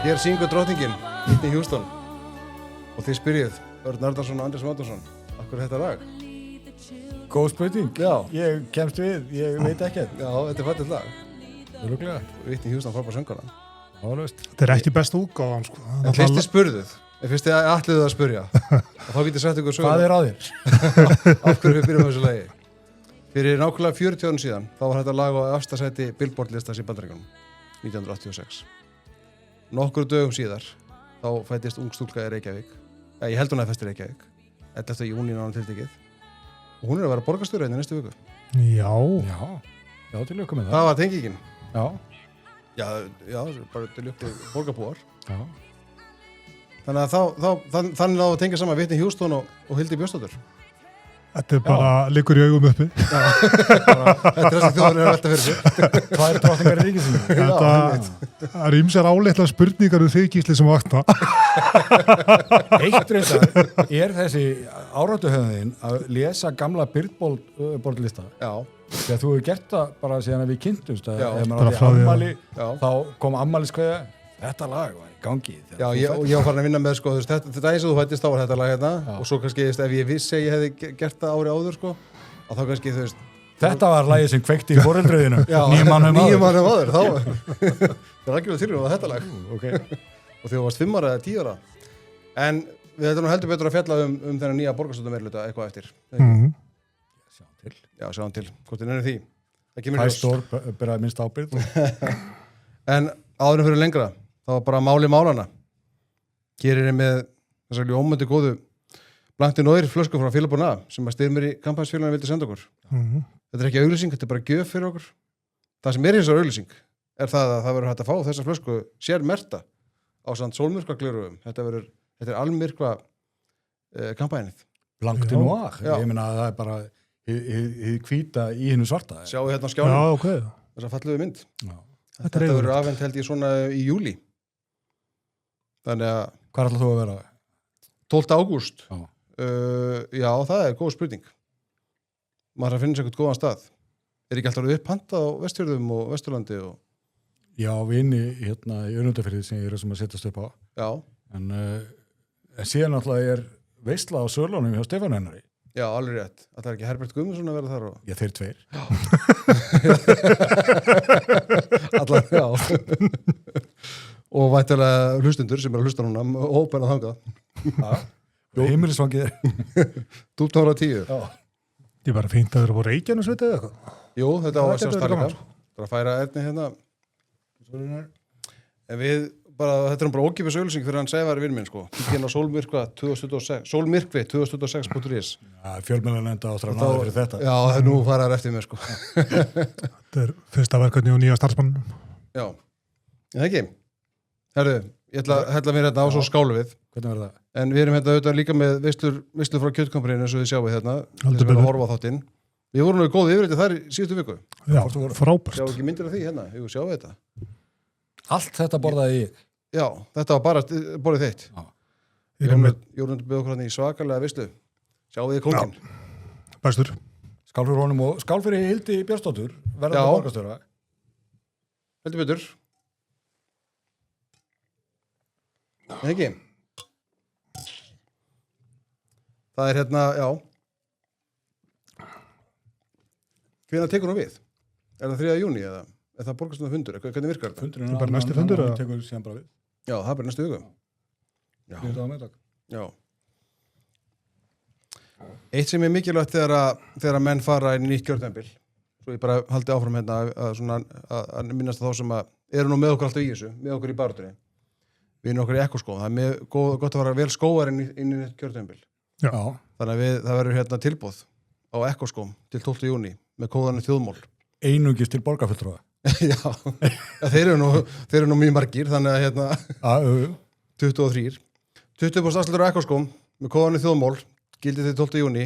Hér syngur drottningin, Whitney Houston. Og þið spyrjið, Örn Arnarsson og Andrés Mátonsson, af hverju þetta lag? Góð spurning. Já. Ég kemst við, ég veit ekkert. Já, þetta fallegt lag. Örugglega. Whitney Houston frábær söngkona. Álaust. Þetta er ekki besta útgáfan, sko. En fyrst þið spurðuð, en fyrst þið ætluðu að spurja, og þá getið sagt ykkur söguna. Hvað er á þér? Af hverju við byrjum á þessu lagi? Fyrir nákvæmlega 40 árum síðan, þá var þetta lag á efsta sæti Billboard listans í Bandaríkjunum, 1986. Nokkru dögum síðar, þá fæddist ung stúlka í Reykjavík. Ja, ég held hún að fæst í Reykjavík, 11. júní náðan tiltekið. Og hún er að vera borgarstjóri hérna næstu viku. Já. Já, til lukku með það. Það var tengingin. Já. Já, bara til lukku borgarbúar. Já. Þannig að þannig að tengja saman Whitney Houston og Hildi Björnsdóttir. Þetta er bara liggur í augum uppi. Þetta er það sem þjóðurinn er að velta fyrir sig. Hvað er drottningar í ríkisins? Þetta er ýmsar áleitlar spurningar þig, Gísli, sem vakna. Eitt reyndar er þessi áratuhöfðin að lesa gamla Billboard-lista. Já. Þegar þú hefur gert það bara síðan að við kynntumst að ef maður bara átti frá því að- afmæli, Já. þá kom afmæliskveðja, þetta lag var í gangi. Já, ég var farin að vinna með, sko, þetta eins og þú fættist, þá var þetta lag hérna, og svo kannski, ef ég vissi að ég hefði gert það ári áður, sko, að þá kannski, þú veist... Þetta var lagið sem kveikti í foreldröðinu, 9 mánuðum áður. 9 mánuðum áður, þá það er ekki verið tilrjóð á þetta lag. Okay. Og þegar þú varst 5 ára eða 10 ára. En við ætlum nú heldur betur að fjalla um þennan nýja borgarstjórnarmeirihluta eitthvað eftir. Sjáum til. Já, sjáum til, hvort þið nennir því. Það kemur í Hæ ljós. stór beraði minnst ábyrgð. En áðurum fyrir lengra, það var bara máli málana. Gerir ég með þessar ljómandi góðu Blankti Nóir flösku frá Félabúna sem að Styrmir í kampansfélaginu vildi senda okkur. Þetta er ekki auglýsing, þetta er bara gjöf fyrir okkur. Það sem er hins vegar auglýsing er það að það verður hægt að fá þessa flösku sérmerta á samt sólmyrkva gleraugum. Þetta er almyrkva kampænið. Blankti Noir, Já. ég meina að það er bara hið hvíta í hinnu svarta. Sjáu hérna á Já, skjánum ok. þessa falluðu mynd. Já. Þetta er verður yfirleitt. afhent held ég svona í júlí. Þannig að Hvað ætlar þú að vera? 12. ágúst. Já. Já, það er góð spurning. Maður þarf að finna sér eitthvað góðan stað. Er ekki alltaf upphantað á Vestfjörðum og Vesturlandi og... Já, vini hérna í Önundafirði sem ég er sem að setjast upp á. Já, En síðan náttúrulega er veisla á Sörlónum hjá Stefán Ennari. já, alveg rétt. Það er ekki Herbert Guðmundsson að vera þar og... Já, þeir tveir. Allar, já. Og væntanlega hlustundur sem er að hlusta núna, ópen að þanga. Heimilisvangið er. 12 ára 10. Já. Ég bara fínt að vera á Reykjanum svitið eða eitthvað. Jú, þetta á að Það sjá getur verið starka. gaman. Það er að færa Erni hérna. En við bara, þetta er bara ókipis auglýsing fyrir hann Sævar vinn minn, sko. Kíkinn á Sólmyrkva 2026, Sólmyrkvi 2026.is. Já, fjölmiðlanefnda áttur að náða fyrir þetta. Já, það er nú faraðar eftir mér, sko. Þetta er fyrsta verkefni og nýja starfsmannum. Já, en það ekki. Herðu, ég ætla að hella mér hérna á svo skálu við. Hvernig verður það? En við erum hérna auðvitað líka með veislur frá kjötkompaninu eins og þið sjáum hérna. Heldur Þess að betur. horfa á þáttinn. Við vorum nú í góðu yfirreiti þar í síðustu viku. Já, Sjáu frábært. ekki myndir af því hérna? Jú, sjáu þetta. Allt þetta borðaði ég. Já, þetta var bara borðið þitt. Já. Ég er með Jórundur byrði okkur hann í svakalega veislu. Sjáu þið kónginn. bestur. Skál fyrir honum og skál fyrir Hildi Björnsdóttur, Já. verðandi borgarstjóra. Heldur betur. Nei, ekki. Það er hérna, já. Hvenær tekur hún við? Er það 3. júní eða er það borgarstjórnarfundur? Hvernig virkar þetta? Fundurinn Það er bara næsti fundur, eða? tekur síðan bara við. Já, það er bara næstu viku. Já. Þetta á meðdag. Já. Eitt sem er mikilvægt þegar að menn fara inn í nýtt kjörtímabil, svo ég bara haldi áfram hérna að minnast þá sem að eru nú með okkur alltaf í þessu, með okkur í baráttunni. Við erum okkur í ekkoskóð. Það er gott að fara vel skóar inn í nýtt kjörtímabil. Já. Þannig að það verður hérna tilboð á ekkoskóm til 12. júní með kóðanum þjóðmól. Einungis til borgarfulltrúa. Já, þeir eru nú mjög margir, þannig að hérna 23. 20% afsláttur á ekkoskóm með kóðanum þjóðmól gildi til 12. júní,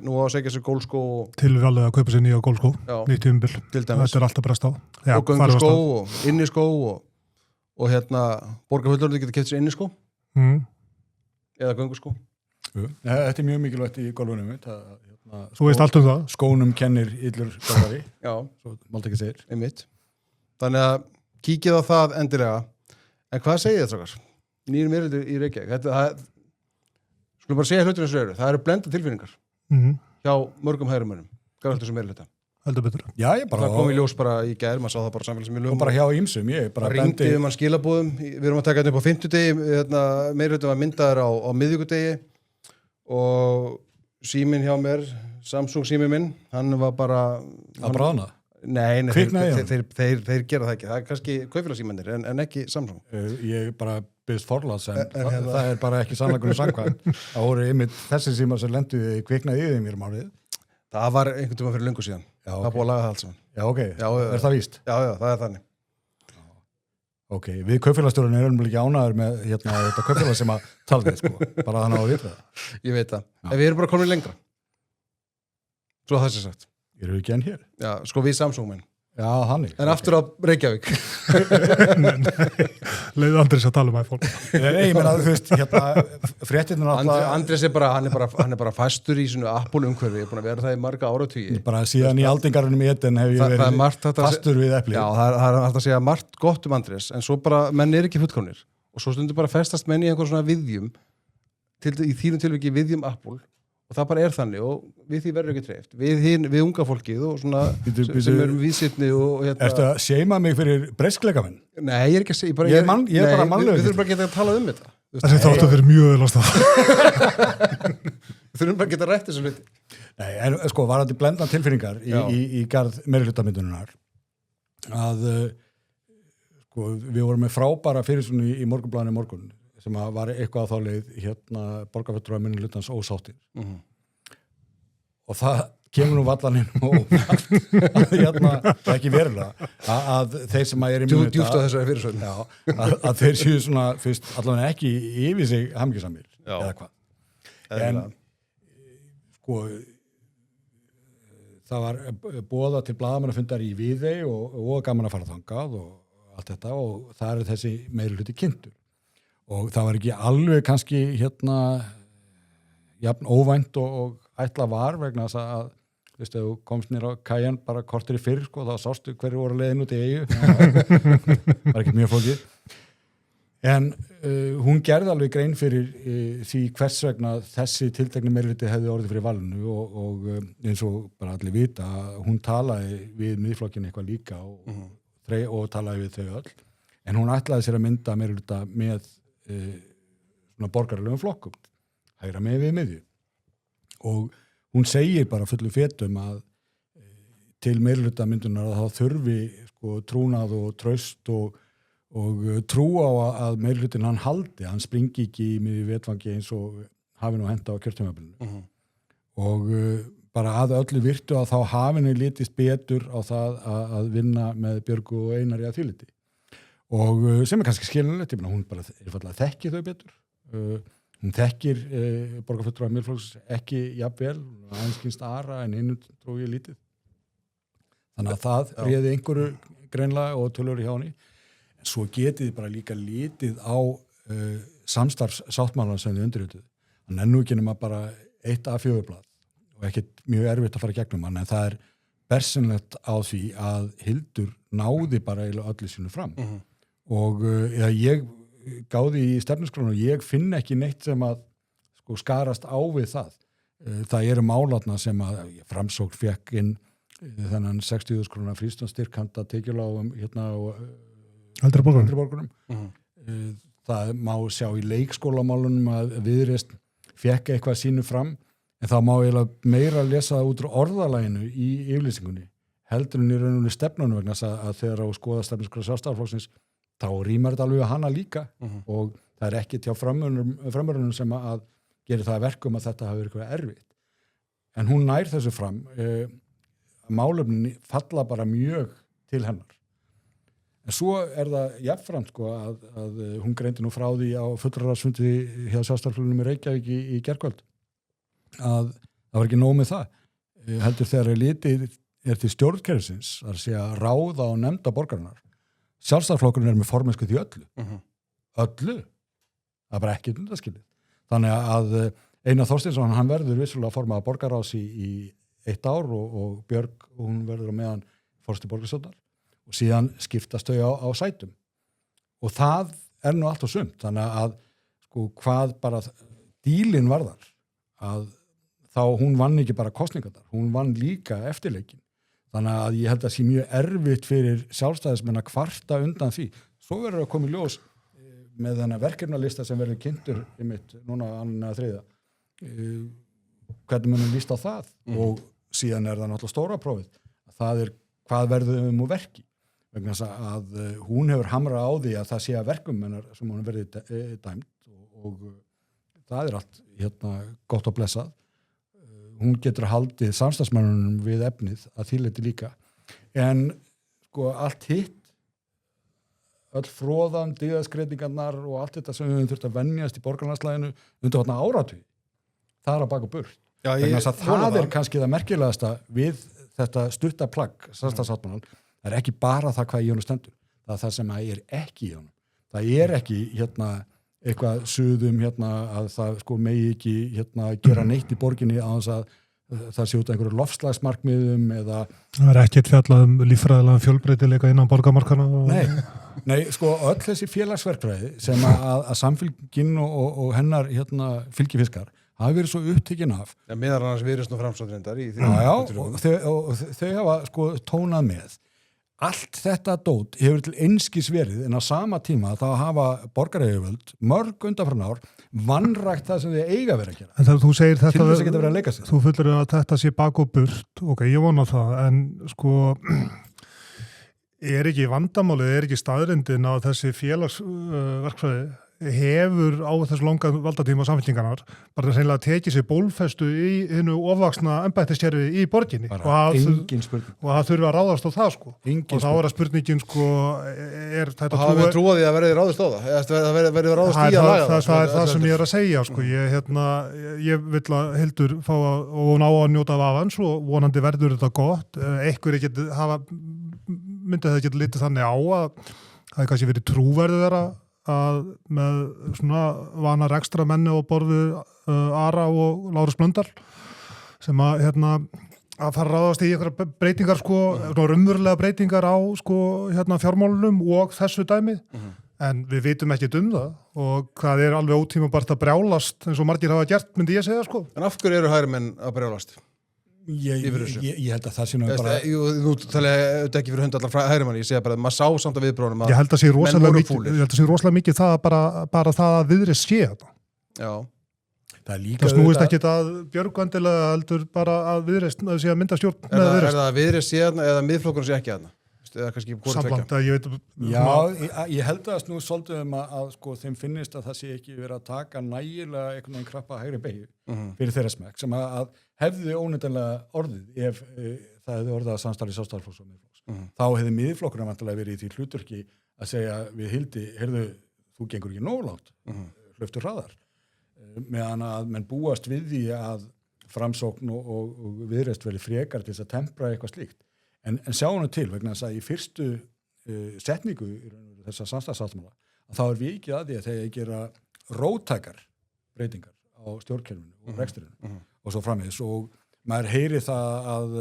nú á að segja sér gólskó og Tilvalið að kaupa sér nýja gólskó. Já. Nýtt tímabil. til dæmis Þetta er alltaf brest á. Já, og gönguskó og inniskó og hérna borgarfullorðið getur keypt sér inniskó eða gönguskó. Þetta er mjög mikilvægt í golfunum mitt. Þú veist allt um það. Skónum kennir illur golfari, Já, svo mált ekki segir. einmitt. Þannig að kíkið á það endilega. En hvað segir þetta okkar? Nýjum meirhluti í Reykjavík. Skulum bara segja hlutur eins og eru. Það eru blenda tilfinningar hjá mörgum hægrumönnum. Garðaldur sem meirhluta. Heldur betur. Já, ég bara... Það kom í ljós bara í gær, maður sá það bara samfélagsmiðlum. Og bara hjá ýmsum, ég bara ringdi mann skilabúðum. Við erum að taka þetta upp á 50 degi, meirhluti var myndaður á miðvikudegi og síminn hjá mér, Samsung síminn minn, hann var bara... Að bráðna? Nei, þeir gera það ekki. Það er kannski kaupfélagsímennir en ekki Samsung. Ég bara byrst forláts en það er bara ekki sannleikurinn samkvæmt. Það voru einmitt þessi símar sem lenduði kviknaði í þeim mér málið. Það var einhvern tíma fyrir löngu síðan. Já, það búið að laga það alls saman. Já, ok. Er það víst? Já, það er þannig. Ok, við kaupfélagsstjórinn erum ekki ánæður með þetta kaupfélag sem að talaði, sko. Bara þannig að vita það. Ég veit það. En við erum bara komin lengra. Svo það sé sagt. Erum við ekki enn hér? Já, sko við Samsung minn. Já, þannig. En aftur á Reykjavík. Leiði Andrés að tala um iPhone. Nei, ég meina, þú veist, fréttirnir alltaf... Andrés er bara fastur í svona Apple umhverfi. Ég er búin að vera það í marga áratugi. Bara síðan í aldingarunum í Eden hef ég verið fastur við epli. Já, það er hægt að segja margt gott um Andrés, en svo bara, menn er ekki fullkomnir. Og svo stundur bara festast menn í einhver svona viðjum, í þínum tilviki viðjum Apple. Og það bara er þannig og við því verður ekki treyft. Við unga fólkið og svona sem erum víðsýtni og hérna... Ertu að seima mig fyrir breyskleikamenn? Nei, ég er ekki að segja... Ég er bara mannlegur. Við þurfum bara að geta að tala um þetta. Þessi þáttu fyrir mjög vel á stað. Við þurfum bara að geta rætt þessu hluti. Nei, en sko, varandi blendna tilfinningar í garð meirihlutamindunar að sko, við vorum með frábæra fyrirsögn í Morgunblaðinu morgun sem var eitthvað að þá leið borgarfulltrúar minnihlutans ósáttir. Og það kemur nú vallaninn og það er ekki verulega að þeir sem að er í minnihlutans djúpt á þessari fyrirsögn. Já, að þeir séu svona fyrst allavega ekki yfir sig hamingjusamir eða hvað. En sko það var boðað til blaðamannafundar í Viðey og gaman að fara þangað og allt þetta og það er þessi meirihluti kynntur. Og það var ekki alveg kannski jafn óvænt og ætla var vegna þess að veistu, þú komst nýr á Kajan bara kortir í fyrr sko, þá sástu hverju voru leiðin út í eyju það var ekki mjög flókið en hún gerði alveg grein fyrir því hvers vegna þessi tiltekni meirihluti hefði orðið fyrir valinu og eins og bara allir vita hún talaði við miðflokkinn eitthvað líka og talaði við þau öll en hún ætlaði sér að mynda meirihluta með svona borgaralegum flokkum hægra með við miðju og hún segir bara fullum fetum að til meirihluta myndunar að þá þurfi sko trúnað og traust og trú á að meirihlutin hann haldi, hann springi ekki í miðju vetfangi eins og hafi nú henda á kjörtímabilinu og bara að öllu virtu að þá hafi henni litist betur á það að vinna með Björgu og Einari að þýliti og sem er kannski skiljanlegt, ég meina hún bara einfallega þekki þau betur hún þekkir borgarfulltrúar Miðflokks ekki jafnvel, aðeins kynst Ara en einu trú ég lítið þannig að það réði einhverju greinlega og tölur hjá henni en svo getið bara líka lítið á samstarfssáttmálan sem þið undirrituð hann nú ekki nema bara 1 A4-blað og ekkert mjög erfitt að fara gegnum hann en það er bersynlegt á því að Hildur náði bara eiginlega öllu sínu fram og ég gáði í stefnuskránu og ég finn ekki neitt sem að sko skarast á við það. Það eru málatna sem að Framsókn fékk inn þennan 60.000 króna frístundstyrk handa tekjulágum á Eldri borgurum. Það má sjá í leikskólamálunum að Viðreisn fékk eitthvað sínu fram en það má eiginlega meira lesa það út úr orðalaginu í yfirlýsingunni heldur en í rauninni stefnunum vegna að þegar á skoða stefnuskrá Sjálfstæðisflokksins þá rýmar þetta alveg að hana líka og það er ekki til framörunum sem að gera það verkum að þetta hafi verið eitthvað erfitt. En hún nær þessu fram málefnin falla bara mjög til hennar. En svo er það jafnframt sko að hún greindi nú frá því á fulltrúarráðsfundi hjá Sjálfstæðisflokknum í Reykjavík í gærkvöld að það var ekki nóg með það. Heldur þegar litið er til stjórnkerfisins að segja ráða og nefnda borgarinnar Sjálfstæðisflokkurinn er með formennsku því öllu. Öllu. Það er bara ekkert undanskilið. Þannig að Einar Þorsteinsson, hann verður vissulega formaður borgarráðs í 1 ár og Björg, hún verður á meðan forsti borgarstjórnar og síðan skiptast þau á sætum. Og það nú allt og sumt, þannig að sko hvað bara dílin varðar að þá hún vann ekki bara kosningarnar, hún vann líka eftirleikin, þannig að ég held að sé mjög erfitt fyrir sjálfstæðismenn að kvarta undan því, svo verður að koma í ljós með þennan verkefnalista sem verður kynntur einmitt núna annan eða þriðja hvernig munum líst á það og síðan það náttúrulega stóra prófið, það hvað verður úr verki, vegna þess að hún hefur hamrað á því að það sé að verkum hennar sem hún verði dæmt og það allt gott og blessað. Hún getur haldið samstarfsmönnunum við efnið að þýleiti líka. En sko allt hitt, öll fróðan, dyggðaskreitingarnar og allt þetta sem við höfum þurft að venjast í borgarlandslæginu undanfarna áratug, það að baka burt. Já, það kannski það merkilegasta við þetta stutta plagg, samstarfssáttmálann, það ekki bara það hvað í honum stendur, það það sem ekki í honum. Það ekki eitthvað suðum að það sko megi ekki gera neitt í borginni á þess að það sé út af einhverju loftslagsmarkmiðum eða... Það ekkert fjallað líffræðilegan fjölbreytileika innan borgarmarkana Nei, sko öll þessi félagsverkfræði sem að samfylgin og hennar fylgifiskar hafi verið svo upptekinn af. Ja, meðal annars Viðreisn og Framsóknarreyndar í því. Og þau hafa sko tónað með. Allt þetta dót hefur til einskis verið en á sama tíma þá hafa borgaryfirvöld mörg undanfarin ár vanrækt það sem þau eiga verið að gera. En þegar þú segir þetta, til þess að geta verið að leika sér. Þú fullur að þetta sé bak og burt, ok, ég vona það, en sko ekki vandamálið, ekki staðrindin á þessi félagsverkfræði hefur á þessu langa valdatíma samfélkingarnar bara hreinlega tekið sér bólfestu í hinnu ofvaxna embættiskerfi í borginni og það þurfi að ráðast á það sko og þá að spurningin sko þetta og hafa við trúið að verði ráðast á það verði ráðast í að laga það er það sem ég að segja sko ég vil að Hildur fá og ná að njóta af avans og vonandi verður þetta gott einhverju myndi það geta litið þannig á að það kannski verið trúverðuðara að með svona vana rekstra menni og borðu Ara og Lárus Blöndal sem að að fara að ráðast í einhverja breytingar sko, raunverulega breytingar á sko fjármálunum og þessu dæmi en við vitum ekkert það og það alveg ótímabært að brjálast eins og margir hafa gert, myndi ég segja sko. En af hverju eru hægri menn að brjálast? Ég held að það sé nú bara Þú talaði ekki fyrir hund allar hægri manni, ég segja bara að maður sá samt að viðbrónum að ég held að sé rosalega mikið það bara það að Viðreisn sé þetta. Já. Það snúist ekki að Björgvandilega heldur bara að Viðreisn að sé að mynda stjórn með Viðreisn. Er það að Viðreisn sé þarna eða miðflokkurinn sé ekki þarna? Eða kannski sambland að ég veit ég held að snú svolítið að sko þeim finnist að það sé ekki verið að taka nægilega einhvern veginn krappa hægri beygju fyrir þeirra smekk sem að hefði óneitanlega orðið ef það hefði orðið að samstarfi Sjálfstæðisflokks og Miðflokks þá hefði Miðflokkurinn vantilega verið í því hlutverki að segja við Hildi, heyrðu, þú gengur ekki nógu langt hlauptu hraðar meðan að menn búast við því að Framsókn og Viðreisn verið frekar til þess að tempra eitthvað slíkt En sjáum til vegna þess að í fyrstu setningu þessa samstarfssáttmála þá vikið að því að þeir gera róttækar breytingar á stjórnkerfinu og reksturinu og svo framvegis og maður heyri það að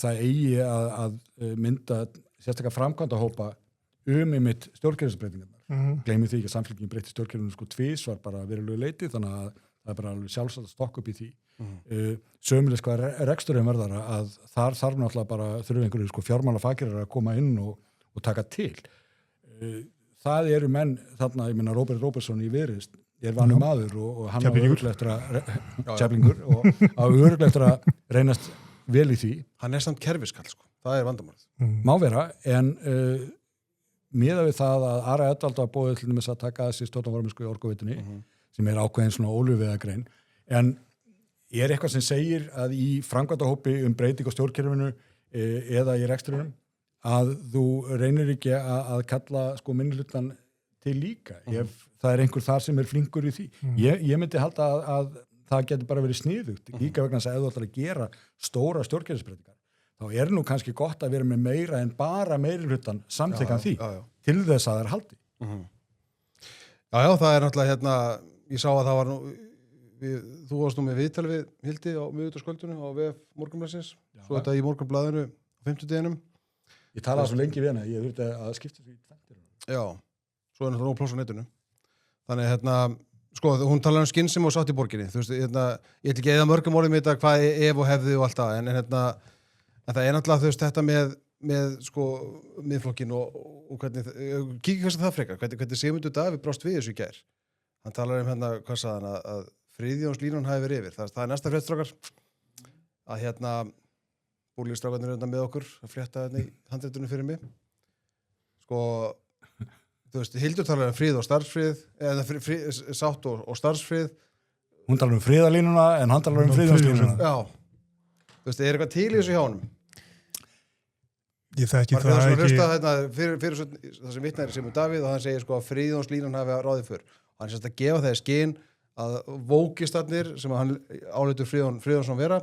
það eigi að mynda sérstaklega framkvæmdahópa einmitt stjórnkerfisbreytingarnar. Gleymið því ekki að samfélkingin breyti stjórnkerfinu sko tvisvar bara verulegu leyti þannig að það bara alveg sjálfsagt að stokka upp í því. Sömulegis hvað reksturinn verðar að þar þarf náttúrulega bara þurfi einhverju sko fjármálafagir að koma inn og taka til. Það eru menn þarna, ég meina Róbert Róbertsson í Viðreisn vanur maður og hann á örugglega eftir að reynast vel í því. Hann samt kerfiskall sko, það vandamálið. Má vera, en miðað við það að Ara Edwald var boðið til þess að taka þessi stjórnarformennsku í Orkuveitunni sem ákveðin svona ólögviðagrein en eitthvað sem segir að í framkvæmdahópi breyting á stjórnkerfinu eða í rekstrinum að þú reynir ekki að kalla sko minnihlutann til líka ef það einhver þar sem flinkur í því. Ég myndi halda að það getur bara verið sniðugt líka vegna þess að ef þú ætlar að gera stóra stjórnkerfisbreytingar þá nú kannski gott að vera með meira en bara meirihlutann samþykkan því til þess að það haldi. Já, það náttúrulega ég sá að það var nú þú varst nú með viðtal við Hildi á miðvikudagsskvöldinu á VF Morgunblaðsins svo þetta í Morgunblaðinu á 50 deginum Ég talaði svo lengi við hana, ég þurfti að skipta því Já, svo er náttúrulega pláss á netinu. Þannig sko, hún talar skynsemi og sátt í borginni, þú veist, ég ætla ekki að eyða mörgum orðum í þetta hvað ef og hefði og allt það, en það er náttúrulega, þú veist, þetta með sko, miðflokkin og hvernig, kíkja kannski það frekar, hvernig Sigmundur Davíð brást við þessu í gær. Hann talar hvað sagði hann, að Friðjónslínan hafi verið yfir. Það er næsta fréttstrákar, að búlíkstrákarnir eru með okkur, að flétta í handritunum fyrir mig. Sko, þú veist, Hildur talar frið og starfsfrið, eða sátt og starfsfrið. Hún talar friðalínuna, en hann talar friðjónslínuna. Já. Þú veist, er eitthvað til í þessu hjá honum? Ég þekki það ekki. Fyrir það sem vitnar Sigmundur Davíð og hann segir sko að Friðjónslínan hafi ráðið fyrr. Og hann sérst að gefa það í skyn að vókistarnir sem hann áleitur Friðjónsson vera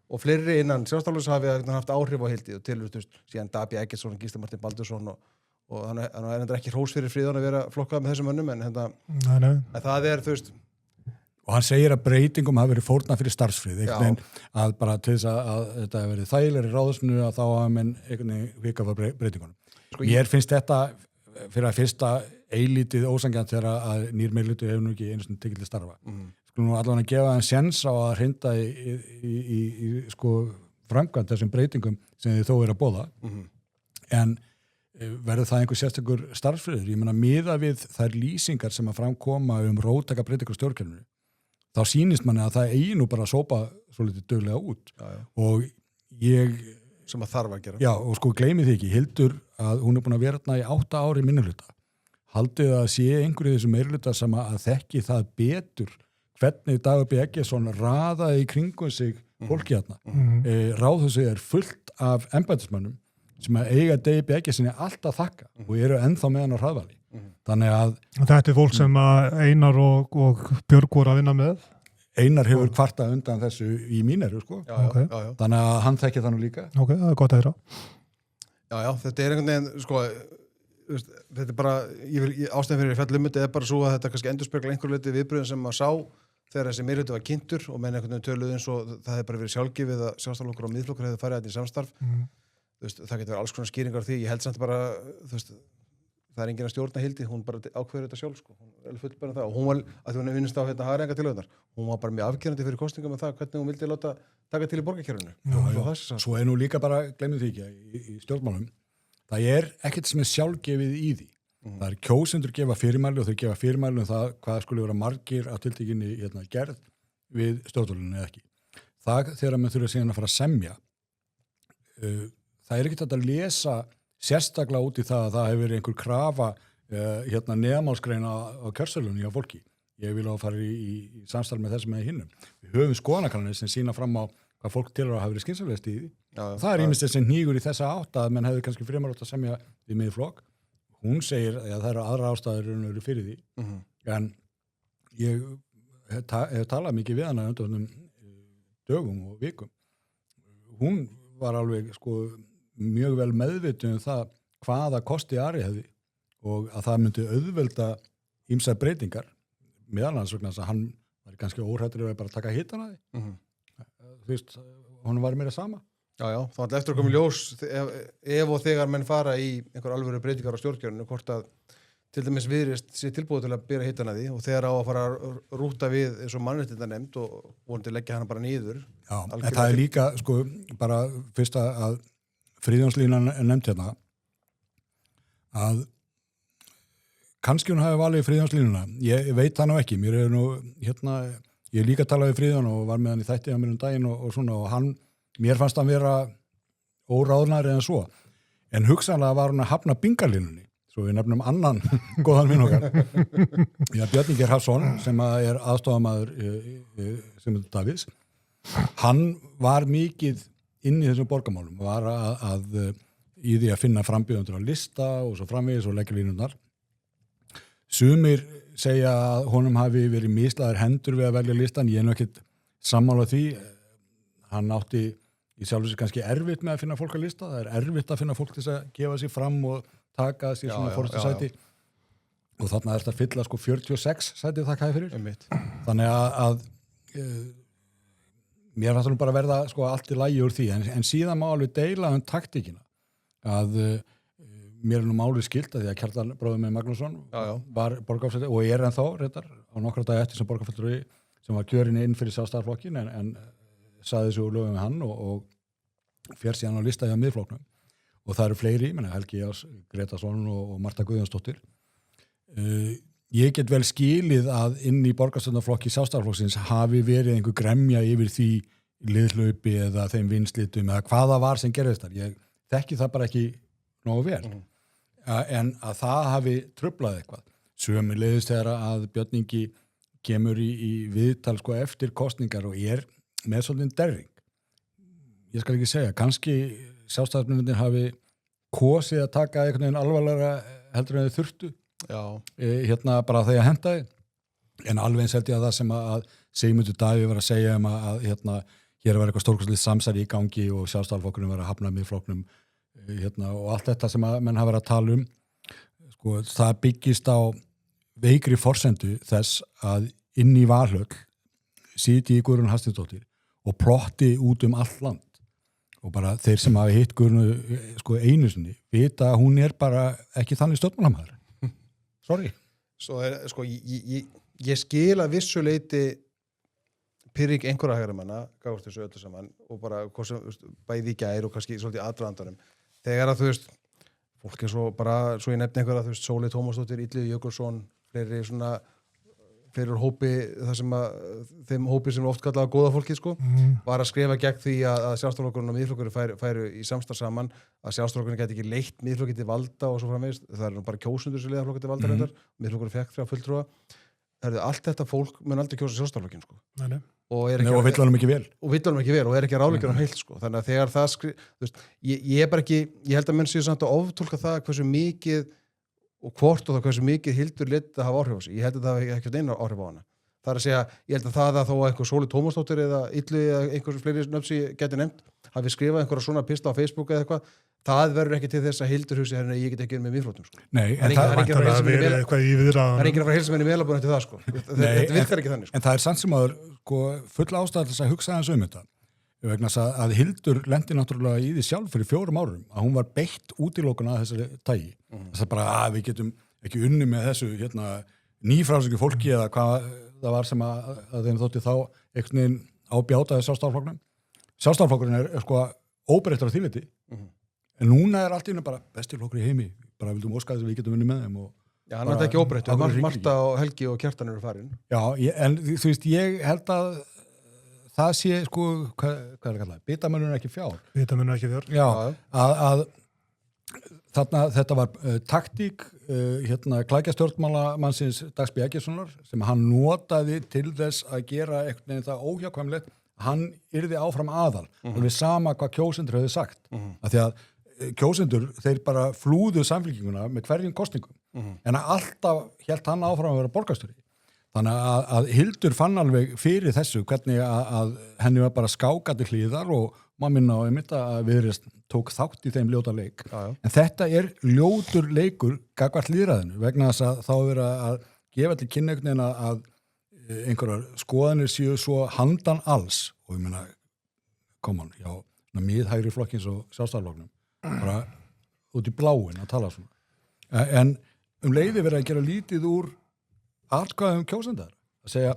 og fleiri innan sjálfstæðarlöfs hafi haft áhrif á Hildi og tilur, síðan Dabi Eggertsson og Gísli Martin Baldursson og hann er ekki hrós fyrir Friðjón að vera flokkað með þessum mönnum en það er, þú veist. Og hann segir að breytingum hafi verið fórnað fyrir starfsfrið, að bara til þess að þetta hefur verið þægilegri ráðsnu að þá hafa menn einhvern vika fyrir breytingunum. Sko, mér finnst þetta fyrir að fyrsta eilítið ósangjant þegar að nýr meirhluti hefur nú ekki einu sinni tekið til starfa. Skulum nú allavega gefa hann séns á að hrinda í sko framkvæmd þessum breytingum sem þið þó er að boða. En verður það einhver sérstakur starfsfriður? Ég meina miða við þær lýsingar sem að framkoma róttæka breytingar á stjórnkerfinu. Þá sýnist manni að það eigi nú bara að sópa svolítið duglega út. Og ég... Sem að þarf að gera. Já, og sko gleymið þið ekki, Hildur að hún er búin að vera þarna í 8 ári minnihluta. Haldið að sé einhverju þessum meirhluta sem að þekki það betur hvernig Dagur B. Eggertsson raðaði í kringum sig fólki þarna. Ráðhúsið er fullt af embættismönnum sem að eiga Dagur B. Eggertssoni alltaf þakka og eru ennþá með hann á hraðvali. Þannig að... Þetta er fólk sem að Einar og Björg voru að vinna með? Einar hefur kvartað undan þessu í míneru, sko. Já. Þannig að hann þekkir það nú líka. Ok, það er gott að heyra. Já, þetta er einhvern veginn, sko, þetta er bara, ástæðan fyrir fjallumöndi er bara svo að þetta kannski endurspegla einhverju leyti viðbröðin sem maður sá þegar þessi meirihluti var kynntur og menn einhvern veginn töluðu eins og það hefði bara verið sjálfgefið að sjálfstæðarflokkur og miðflokkur hefði farið í samstarf. Það getur verið alls konar skýringar á því. Ég held samt bara, það er enginn að stjórna Hildi, hún bara ákveður þetta sjálf, sko. Hún er fullbæran það og hún var, að hún vinnist á Harenga tilhauðnar, hún var bara mjög afgerandi fyrir kosninga með það hvernig hún vildi láta taka til í borgarkerfinu. Svo er nú líka bara, gleymum því ekki, í stjórnmálum, það er ekkert sem er sjálfgefið í því. Það er kjósendur gefa fyrirmæli og þau gefa fyrirmæli um það hvað skulle vera margir á tiltekinni gerð við stjórnmálinu eða ekki. Það þegar maður þurfa síðan að fara að semja, það er ekkert að lesa sérstaklega út í það að það hefur verið einhver krafa neðamálsgreina á kjörseðlunni á fólki. Ég vil að fara í samstarf með þessum með hinnum. Við höfum skoðanakannanir sem sýna fram á hvað fólk tilur að hafa verið skynsamlegast í því. Það er ýmist þessi hnígur í þessa átt að menn hefur kannski fremar átt að semja í miðflokk. Hún segir að það eru aðra ástæður fyrir því. En ég hef talað mikið við hana undan dögum og vikum. Hún var alveg mjög vel meðvituð það hvaða kosti Ari hefði og að það myndi auðvelda ýmsar breytingar meðal hans vegna að hann var kannski óhrættur að bara taka hitana því. Þú veist, honum var meira sama. Já, þá ætla eftir að koma í ljós ef og þegar menn fara í einhver alvöru breytingar á stjórnkjörinu, hvort að til dæmis Viðreisn sé tilbúið til að bera hitana því og þegar á að fara að rúta við eins og mannréttindanefnd og vonandi leggja hana bara niður. Já, en það er líka, bara fyrst að Friðjónslínan er nefnt hérna að kannski hún hafi valið Friðjónslínuna. Ég veit það nú ekki. Mér er nú ég líka talaði við Friðjón og var með hann í þætti á mér daginn og svona og mér fannst hann vera óráðnari en svo. En hugsanlega var hann að hafna bingalínunni. Svo við nefnum annan góðan vinn okkar. Björn Ingi Hafsson sem er aðstofamaður Sigmundar Davíðs. Hann var mikið inn í þessum borgarmálum var að í því að finna frambjóðendur á lista og svo framvegis og leggja línurnar. Sumir segja að honum hafi verið mislaðar hendur við að velja listan. Ég er nú ekkert sammála því. Hann átti í sjálfu sig kannski erfitt með að finna fólk á lista. Það er erfitt að finna fólk til að gefa sig fram og taka sér svona fórstu sæti. Og þarna er þetta að fylla 46 sæti þakkaði fyrir. Þannig að mér fannst það bara verða allt í lagi úr því, en síðan má alveg deila taktíkina. Að mér er nú málið skilt að því að Kjartan bróðir með Magnússon var borgarfulltrúi og ennþá reyndar á nokkra dag eftir sem borgarfulltrúi sem var kjörinn inn fyrir Sjálfstæðisflokkinn en saði þessu úr lögum með hann og fér síðan á lista hjá Miðflokknum og það eru fleiri, Helgi Jás, Gretarsson og Marta Guðjónsdóttir. Ég get vel skilið að inn í borgarstjórnarflokki Sjálfstæðisflokksins hafi verið einhver gremja yfir því liðhlaupi eða þeim vinslitum eða hvaða var sem gerðist þar. Ég þekki það bara ekki nógu vel. En að það hafi truflað eitthvað. Sömuleiðis þegar að Björn Ingi kemur í viðtal sko eftir kosningar og með svolítið derring. Ég skal ekki segja, kannski Sjálfstæðismennirnir hafi kosið að taka einhvern veginn alvarlega heldur en þau þurftu. Bara þegar að henda þið en alveg eins held ég að það sem að Sigmundur Davíð var að segja að hér var eitthvað stórkostlið samsæri í gangi og Sjálfstæðisflokkurinn var að hafna Miðflokknum og allt þetta sem að menn hafa verið að tala sko, það byggist á veikri forsendu þess að inn í Valhöll siti í Guðrún Hafsteinsdóttir og plotti út allt land og bara þeir sem hafa hitt Guðrúnu sko, einu sinni vita að hún bara ekki þannig stjórnmálamaður. Sorry. Svo sko, ég skil að vissuleiti pyrring einhverja hægri manna gáðast þessu öllu saman og bara bæði í gær og kannski svolítið aðdragandanum. Þegar að fólk svo ég nefni einhverja Sóley Tómasdóttir, Illugi Jökulsson, fleiri svona fyrir hópi það sem þeim hópi sem oft kallaða góða fólkið sko, var að skrifa gegn því að Sjálfstæðisflokkurinn og Miðflokkurinn færu í samstarf saman, að Sjálfstæðisflokkurinn gæti ekki leitt Miðflokkinn til valda og svo framvegis, það eru bara kjósendur sem leiða flokkinn til valda reyndar, Miðflokkurinn fékk 3 fulltrúa. Allt þetta fólk mun aldrei kjósa Sjálfstæðisflokkinn sko. Nei. Og vill honum ekki vel. Og er ekki ráðleikjum heilt sko. Þannig að þegar það ég held að menn séu samt að oftúlka það hversu mikið og hvort og það hversu mikið Hildur lét að hafa áhrif á sig. Ég held að það hafi ekki neina áhrif á hana. Það er að segja, ég held að það að þó einhver Sóley Tómasdóttir eða Illugi eða einhver fleiri nöfn gæti nefnt, hafi skrifað einhverja svona pistla á Facebook eða eitthvað, það verður ekki til þess að Hildur hugsi hérna ég get ekki með Miðflokknum sko. Nei, en það er ekki að vera heilsa minni velabúin eftir það sko. Þetta virkar ekki þannig sko. En það er samt sem að full ástæða til að hugsa aðeins þetta. Vegna að Hildur lendi náttúrulega í því sjálf fyrir 4 árum að hún var beitt útilokun að þessari tagi. Það er bara að við getum ekki unni með þessu nýfrálsöku fólki eða hvað það var sem að þeim þótti þá einhvern veginn ábjátaði Sjálfstæðisflokknum. Sjálfstæðisflokkurinn er sko óbreyttur á þýliti en núna er allt í hennu bara besti flokkur í heimi, bara vildum óska þess að við getum unni með þeim og já, hann er ekki óbreyttur, Marta og Helgi og Kjartan eru farin. Já, en þú veist, ég held að það sé, sko, hvað er það kallað? Bitamunur ekki fjár. Bitamunur ekki fjár. Já, að þarna, þetta var taktík klækjastjórnmálamannsins Dags B. Eggertssonar sem hann notaði til þess að gera eitthvað það óhjákvæmlegt, hann yrði áfram aðal, alveg sama hvað kjósendur höfðu sagt. Af því að kjósendur, þeir bara flúðu samfylkinguna með hverjum kosningum, en að alltaf hélt hann áfram að vera borgarstjóri. Þannig að Hildur fann alveg fyrir þessu hvernig að henni var bara skákandi hlýðar og maður minna á einmitt að Viðreisn tók þátt í þeim ljóta leik. En þetta er ljótur leikur gagnvart lýðræðinu vegna þess að þá er verið að gefa til kynneignin að einhverjar skoðanir séu svo handan alls og ég meina, koman, já, miðhægri flokkins og Sjálfstæðisflokknum, bara út í bláin að tala svona. En leiði verið að gera lítið úr atkvæðum kjósendar, að segja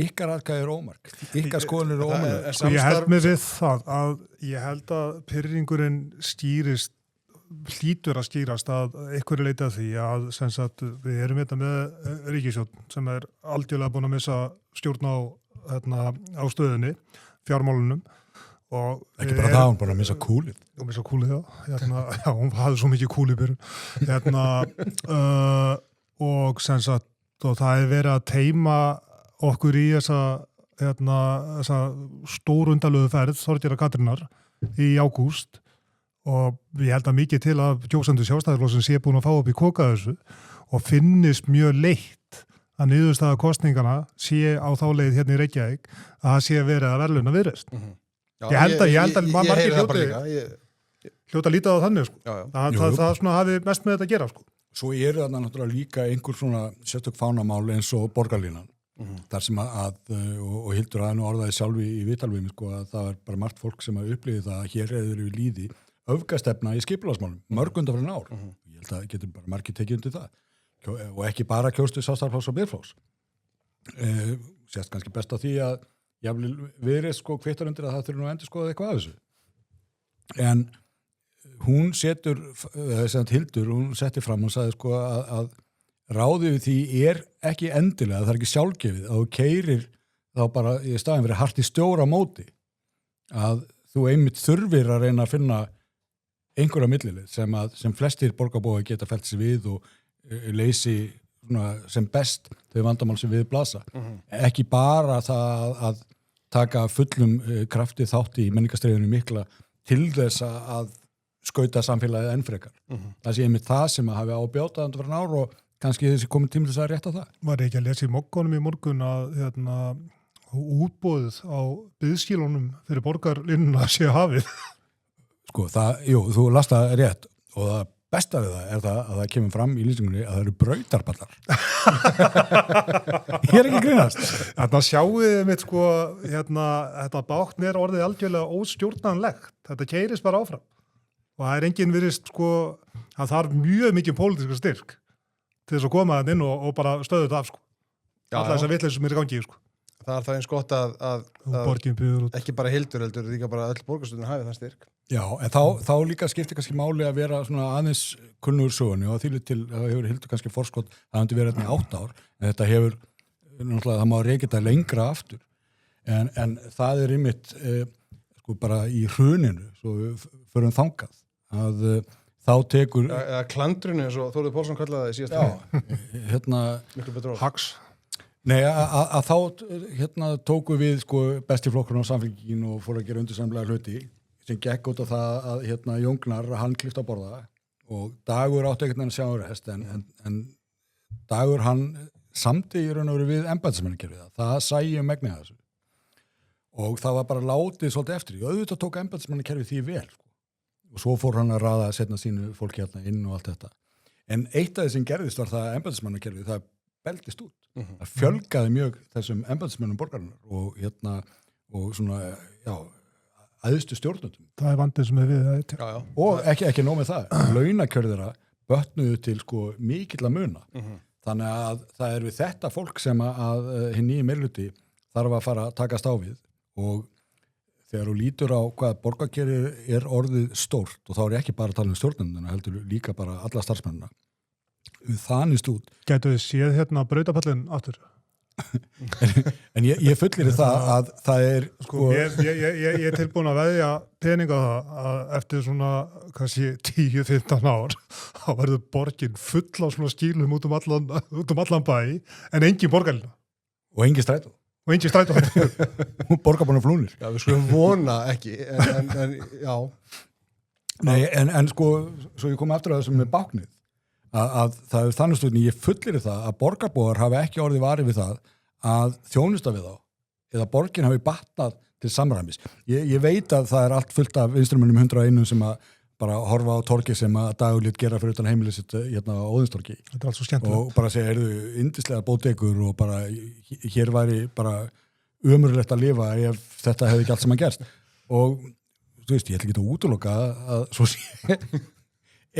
ykkar atkvæði er ómark, ykkar skoðun er ómark. Ég held með við það að ég held að pyrringurinn hlýtur að skýrast að einhverju leiti að því að sem sagt, við erum þetta með ríkisstjórn sem er algjörlega búin að missa stjórn á stöðunni, fjármálunum og ekki bara það, hún bara að missa kúlið. Hún missa kúlið, já, hún hafði svo mikið kúl í byrjun. Og sem sagt og það er verið að teyma okkur í þessa stórundalögu ferð Þorgeira Katrínar í ágúst og ég held að mikið til að kjósendur Sjálfstæðisflokksins sé búin að fá upp í koka þessu og finnist mjög leitt að niðurstaða kosningana sé á þá leið hérna í Reykjavík að það sé verið að verðlauna Viðreisn. Ég held að margir hljóta lítið á þannig sko. Það svona hafi mest með þetta að gera sko. Svo eru þarna náttúrulega líka einhver svona sérstök fánamál eins og borgarlínan. Þar sem og Hildur að nú orðaði sjálfi í viðtalvími sko að það er bara margt fólk sem að upplifi það að hér eður við líði öfgastefna í skipulagsmálum, mörg undanfarin ár. Ég ég held að getur bara margir tekið undir það og ekki bara kjóstu Sjálfstæðisflokks og Miðflokks. Sést kannski best á því að jafnvel verið sko kvittar undir að það þurfi nú að endurskoða eitthvað af þessu. En hún setur, Hildur, hún setti fram og sagði sko að ráðið við því ekki endilega, það ekki sjálfgefið að þú keyrir þá bara í staðin verið hart í stjóra móti að þú einmitt þurfir að reyna að finna einhverja millilið sem flestir borgarbúar geta fælt sig við og leysi sem best þau vandamál sem við blasa. Ekki bara það að taka fullum krafti þátt í menningarstreiðinu mikla til þess að skauta samfélagið enn frekar. Það sé einmitt það sem að hafi ábjótað undanfarin ár og kannski þessi komið tími til þess að rétta það. Var ekki að lesa í Mogganum í morgun að útboðið á biðskílunum fyrir borgarlinnuna sé hafið. Sko, þú last það rétt og það besta við það það að það kemur fram í lýsingunni að það eru brautarballar. Ég ekki að grínast. Þarna sjáuðið mitt sko, þetta bákn orðið algjörlega óstjórnanlegt. Þetta keirist bara áfram. Og það enginn virðist sko, það þarf mjög mikið pólitíska styrk til þess að koma þann inn og bara stöðu þetta af sko. Alltaf þess að vitleysum sem í gangi sko. Það það eins gott að ekki bara Hildur heldur, líka bara öll borgarstjórnin hafi þann styrk. Já, en þá líka skiptir kannski máli að vera svona aðeins kunnugur sögunni og þýlir til að hefur Hildur kannski forskot það hefði verið í 8 ár, en þetta hefur náttúrulega, það má rekja þetta lengra aftur, en það einmitt sko bara í hruninu svo við förum þangað að þá tekur klandrinu eins og Þórður Pálsson kallaði það í síðast miklu betur orð. Hags. Nei, að þá tóku við sko besti flokkurinn á Samfylkingin og fór að gera undirsamlega hluti sem gekk út á það að Jóngnar, hann klift á borða og Dagur átti ekkert að sjá rest en Dagur hann samdi í raun og veru við embættismannakerfið það sæi megnið þessu og það var bara látið svolítið eftir því og auðvitað tók embættismannakerfið því vel sko. Og svo fór hann að raða að setna sínu fólki inn og allt þetta en eitt af því sem gerðist var það að embættismannakerfið það beldist út. Það fjölgaði mjög þessum embættismönnum borgarinnar og svona, æðstu stjórnendum. Það vandið sem við og ekki nóg með það. Launakjörðira bötnuðu til sko mikill að muna. Þannig að það við þetta fólk sem að hinn nýji meirhluti þarf að fara að takast á við og þegar þú lítur á hvað borgarkerfið orðið stórt og þá ekki bara að tala stjórnenduna, heldur líka bara alla starfsmennina. Þanist út. Gætu þið séð brautapallin aftur? En ég fullir það að það sko ég tilbúin að veðja peninga það að eftir svona kannski 10-15 ár þá verður borgin full á svona skýlum út allan bæ en engin borgarlina. Og engin strætó. Borgarbúna flúnir. Já, við skulum vona ekki en já. Nei, en sko svo ég kom aftur að þessum með báknið að það þannig stundin ég fullir það að borgarbúar hafi ekki orðið varið við það að þjónusta við þá eða borgin hafi batnað til samræmis. Ég veit að það allt fullt af vinstrumönnum 101 sem að bara horfa á torgi sem að Dagur lét gera fyrir utan heimilið sitt á Óðinstorgi. Þetta allt svo skemmtilegt. Og bara segja, yndislega bótekur og bara hér væri bara ömurlegt að lifa ef þetta hefði ekki allt saman gerst. Og þú veist, ég ætla ekki að útiloka að svo sé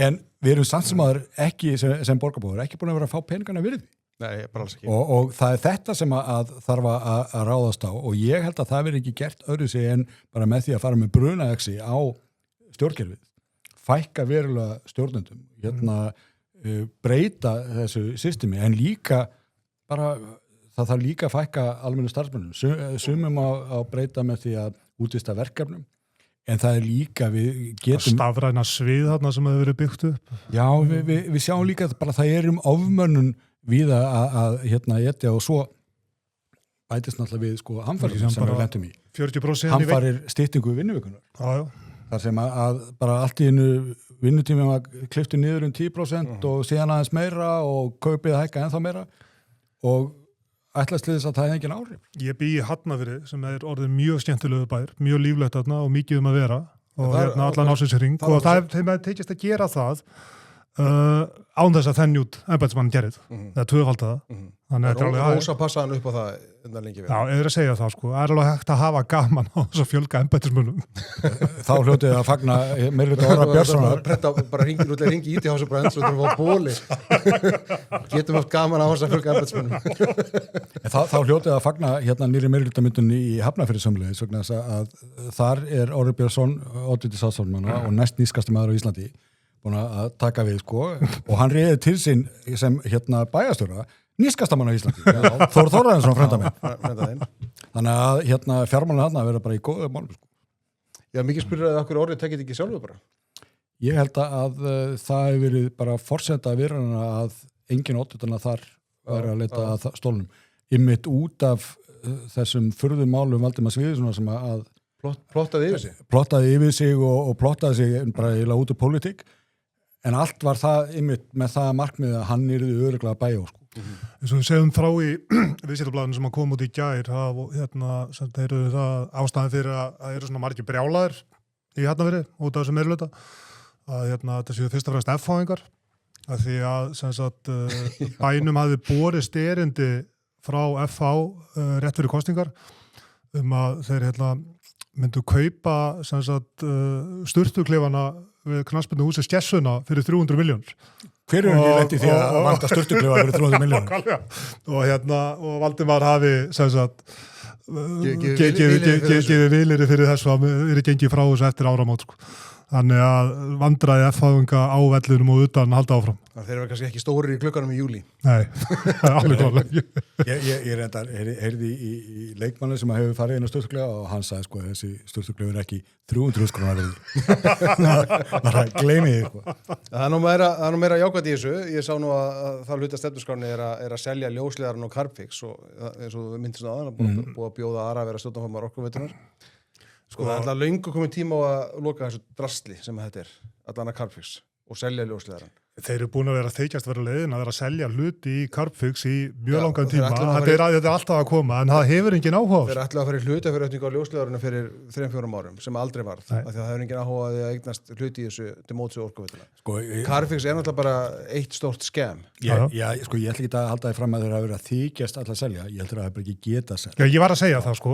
en við erum samt sem aður ekki sem borgarbúar, ekki búin að vera að fá peningana virði. Nei, bara alls ekki. Og það þetta sem að þarf að ráðast á og ég held að það verði ekki gert öðru sig en bara með því að fara með brunaexi á stjórnkerfið, fækka verulega stjórnendum, breyta þessu systemi en líka bara, það þarf líka að fækka almennu starfsmönnum, sumum að breyta með því að útvista verkefnum. En það líka við getum stafræna svið þarna sem hefur verið byggt upp. Já, við sjáum líka að bara það ofmönnun við að etja og svo bætist náttúrulega við sko hamfarir sem við lentum í. 40% hamfarir styttingu vinnuvíkunar. Já. Þar sem að bara allt í einu vinnutími var klippti niður 10% og síðan aðeins meira og kaupið hækka ennþá meira og ætlast til þess að það hefði engin áhrif. Ég bý í Hafnarfirði sem orðið mjög skemmtilegu bær, mjög líflegt þarna og mikið að vera og allan ásins hring og það þeim að tekist að gera það án þess að þenni út embættismann gerðið, eða tvöfalda það. Þannig að þetta er alveg... Rósa passaði hann upp á það innan lengi við. Já, ég að segja það, sko. Það er alveg hægt að hafa gaman á þess að fjölga embættismönnum. Þá hljótið að fagna meirhluta Orra Björnssonar. Bara ringi út í hása bara enn svo þurfum að fá bóli. Getum haft gaman á þess að fjölga embættismönnum. Þá hljótið að fagna hérna nýri meirhlutamyndunni í Hafnarfirðisömmulegis vegna þess að þar er Orri Björnsson oddviti sáttformanna og næst nískasti maður á Íslandi búin að taka við, sko, og hann réði til sín sem hérna bæjarstjóra nískastamann á Íslandi, Þór Þórðarson frænda minn. Þannig að hérna fjármálinn þarna verður bara í góðu málum, sko. Já, mikið spyrir að okkur Orri tekið ekki sjálfur bara. Ég held að það hefur verið bara forsenda að vera að engin oddvitana þar væri að leita að stólnum. Einmitt út af þessum furðum málum Valdimars Viðarssonar sem að plottaði yfir sig og plottaði sig bara eiginlega út úr pólitík. En allt var það einmitt með það markmið að hann yrði örugglega bæjó, sko. Eins og við segjum frá í viðskiptablaðinu sem að koma út í gær, þeir eru það ástæðan fyrir að eru svona margir brjálaðir í Hafnarfirði út af þessu meirihluta, að þetta séu fyrst og fremst F-fáingar, að því að bænum hafði borist erindi frá FH rétt fyrir kosningar að þeir myndu kaupa sturtuklefana við knattspyrnu húsi Skessuna fyrir 300 milljónir. Hver er ekki lent í því að vanta sturtuklefa fyrir 300 milljónir? Og Valdimar hafi gefið viljiri fyrir þessu að eru gengið frá þessu eftir áramót, sko. Þannig að vandræði F-fáinga á vellinum og utan halda áfram. Þeir eru kannski ekki stórir í klukkanum í júli. Nei, alveg klálega. Ég reyndar heyrði í leikmanni sem hefur farið inn á sturtuklefa og hann sagði, sko, þessi sturtuklefa er ekki 300 krónar verið. Bara gleymi því, sko. Það er nú meira jákvæmt í þessu. Ég sá nú að það hluta stefnuskránni er að selja ljósleiðarann og Carbfix og eins og við myndist á aðan búið að bjóða aðra að vera stjórnarformaður Orkuveitunar. Sko það er alltaf löngu komið tíma á að loka þessu drasli sem þetta er, allan að Carbfix og selja ljósleiðarann. Þeir eru búin að vera þykjast vera leiðin að vera að selja hluti í Carbfix í mjög langan tíma. Þetta er alltaf að koma, en það hefur engin áhuga. Þeir ætla að fara í hlutafjáraupptöku á ljósleiðarann fyrir 3-4 árum, sem aldrei varð. Af því að það hefur engin áhuga að eignast hluti í þessu til móts við Orkuveituna. Sko, Carbfix er náttúrulega bara eitt stórt skam. Sko, ég ætla ekki að halda þið fram að þeir hafa verið að þykjast alltaf að selja. Ég heldur að það bara ekki geta að selja. Já, ég var að segja það, sko.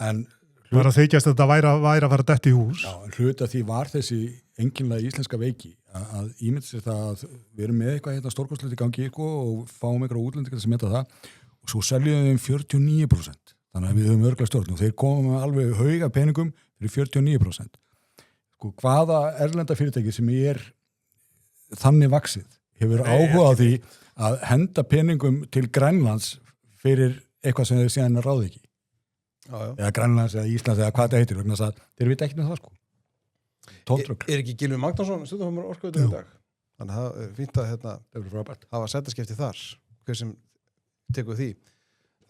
En var að þykjast að þetta væri að fara dett í hús. Já, hluta því var þessi enginlega íslenska veiki að ímynda sér það að við erum með eitthvað hérna stórkostlegt í gangi, sko, og fáum einhverja útlendingar sem meta það og svo seljum við 49%. Þannig að við höfum örgla stjórn og þeir komum með alveg hauga peningum fyrir 49%. Sko, hvaða erlenda fyrirtæki sem er þannig vaxið hefur áhuga á því að henda peningum til Grænlands fyrir eitthvað sem þeir síðan ráði ekki. Eða Grænlands eða Íslands eða hvað þetta heitir vegna þess að þeir vita ekki með það, sko. Tóntrögl. Er ekki Gylfi Magnússon stjórnarformaður Orkuveitunnar í dag? Þannig að það er fínt að hafa sætaskipti þar, hver sem tekur því.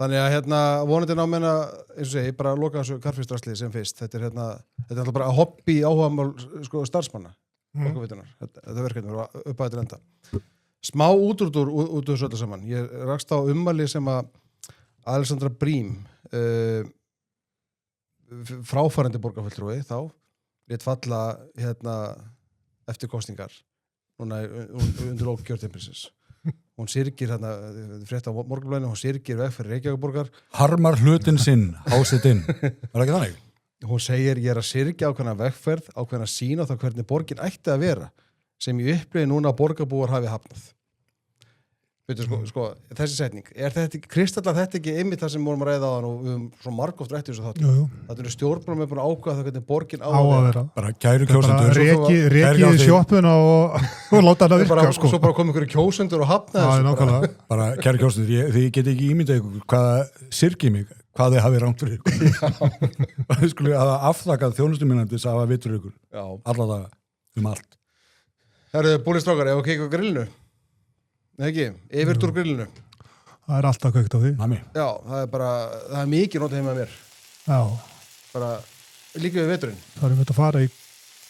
Þannig að vonandi ná menna, eins og segi, bara loka þessu Carbfix-drasli sem fyrst. Þetta er alltaf bara hobby áhugamál, sko, starfsmanna Orkuveitunar. Þetta verkefni var upp að þetta enda. Smá útúr þessu öllu saman. Ég rakst á ummæli sem að Alexandra Brím fráfarandi borgarfulltrúi þá lét falla eftir kosningar núna undir lok kjörtímabilsins. Hún syrgir frétt á Morgunblaðinu, hún syrgir veg fyrir Reykjavíkurborgar. Harmar hlutin sinn, hásið inn. Var ekki þannig? Hún segir, ég er að syrgja ákveðna vegferð, ákveðna sýn á það hvernig borgin ætti að vera, sem ég upplifði núna að borgarbúar hafi hafnað. Veitu, sko, þessi setning, kristallar þetta ekki einmitt það sem við vorum að ræða á hann og við höfum svo margóft rætt í þessu þáttu. Það eru stjórnbólum með búin að ákveða það hvernig borgin á að vera. Bara kæru kjósendur. Rekið sjoppuna og láta það virka, sko. Svo bara kom ykkur kjósendur og hafna þessu. Bara kæru kjósendur, þið get ekki ímyndað ykkur hvaða syrgir mig, hvað þið hafi rangt fyrir ykkur. Það skulle hafa afþakkað þjónustuminnandi að hafa vitur ykkur. Alla daga, allt. Það eru búin strákar, ef við kikkum grillinu. Nei ekki, yfir úr grillinu. Það er alltaf kveikt á því. Já, það er mikið notið heima með mér. Já. Bara líka við veturinn. Það erum við að fara í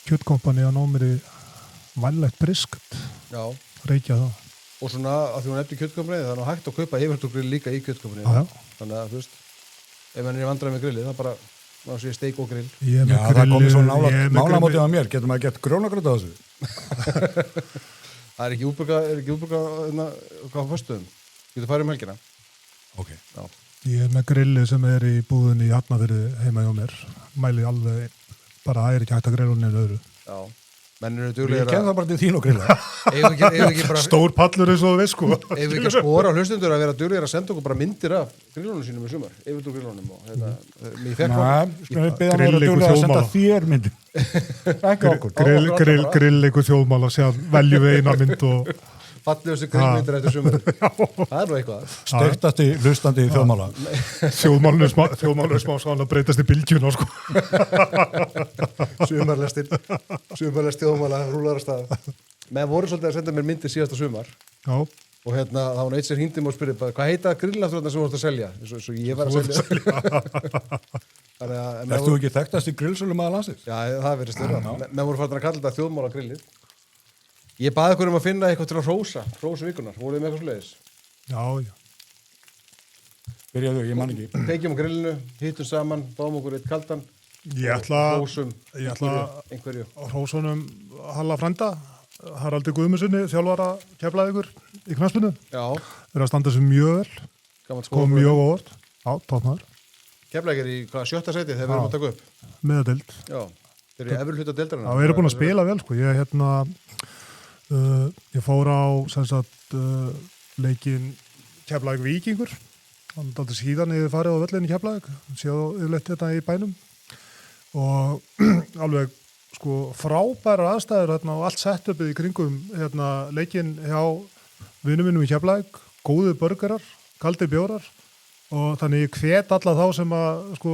kjötkompani og ná mér í vænlegt brisket. Já. Reykja það. Og svona, að því hún eftir kjötkompani, það er nú hægt að kaupa yfir úr grill líka í kjötkompani. Já. Þannig að, þú veist, ef mann er vandræð með grillið, það bara, ná sé steik og grill. Já, það komið svo nálamótið á mér. Getur maður gett grónagröð á þessu? Það er ekki útborga hvað föstuðum. Getur farið helgina. Ok. Já. Ég er með grilli sem er í búðinni í Hafnarfirði heima hjá mér. Mæli alveg, bara það er ekki hægt að grilla neina öðru. Já. Menn eru Ég duglegir kem það bara til þín og grilla. Eigum við ekki bara Stór pallur eins og þú veist sko. Eigum við ekki að skora á hlustundur að vera duglegir að senda okkur bara myndir af grillunum sínum í sumar, yfirdur grillunum og mér fekk Skulum við beða mér að duglega að senda þér myndir. Ekki okkur. Grill einhver þjóðmál og sér veljum við eina mynd og fallegustu grillmyndir eftir sumar. Það er nú eitthvað. Stöktasti hlustandi þjóðmála. þjóðmálur smá svona breytast í bylgjuna sko. Sumarlest þjóðmála rúlar að staða. Menn voru svolítið að senda mér myndir síðasta sumar. Já. Og það var eitt sem hringdi mig og spurði hvað heita grillnaftur sem þú vorst að selja? Svo ég var að selja. Erst þú ekki þekktast í grillsölum að landsins? Já, það verið styrra. Menn voru farin að kalla þetta þjóðmála grillið. Ég baði ykkur að finna eitthvað til að hrósa vikunar. Voruð þið með eitthvað svoleiðis? Já. Byrjaðu, ég man ekki. Tekjum á grillinu, hittum saman, báum okkur eitt kaldan. Ég ætla einhverju. Hrósunum Halla frænda, Haraldi Guðmundssoni, þjálfara Keflavíkur í knattspyrnu. Já. Þeir að standa sig mjög vel. Kom mjög óvart. Já, toppmaður. Keflavík í hvað 7. sæti þegar við erum að taka upp? Meðadeild. Já. Þeir eru efri hluta deildarinnar. Já, við erum búin að spila vel sko. Ég fór á leikinn Keflavík Víkingur. Þannig að síðan ég farið á völlin í Keflavík. Séðu yfirleitt þetta í bænum. Og alveg sko frábærar aðstæður og allt setupið í kringum leikinn hjá vinum mínum í Keflavík. Góðu burgerar, kaldir bjórar. Og þannig ég hvet alla þá sem að sko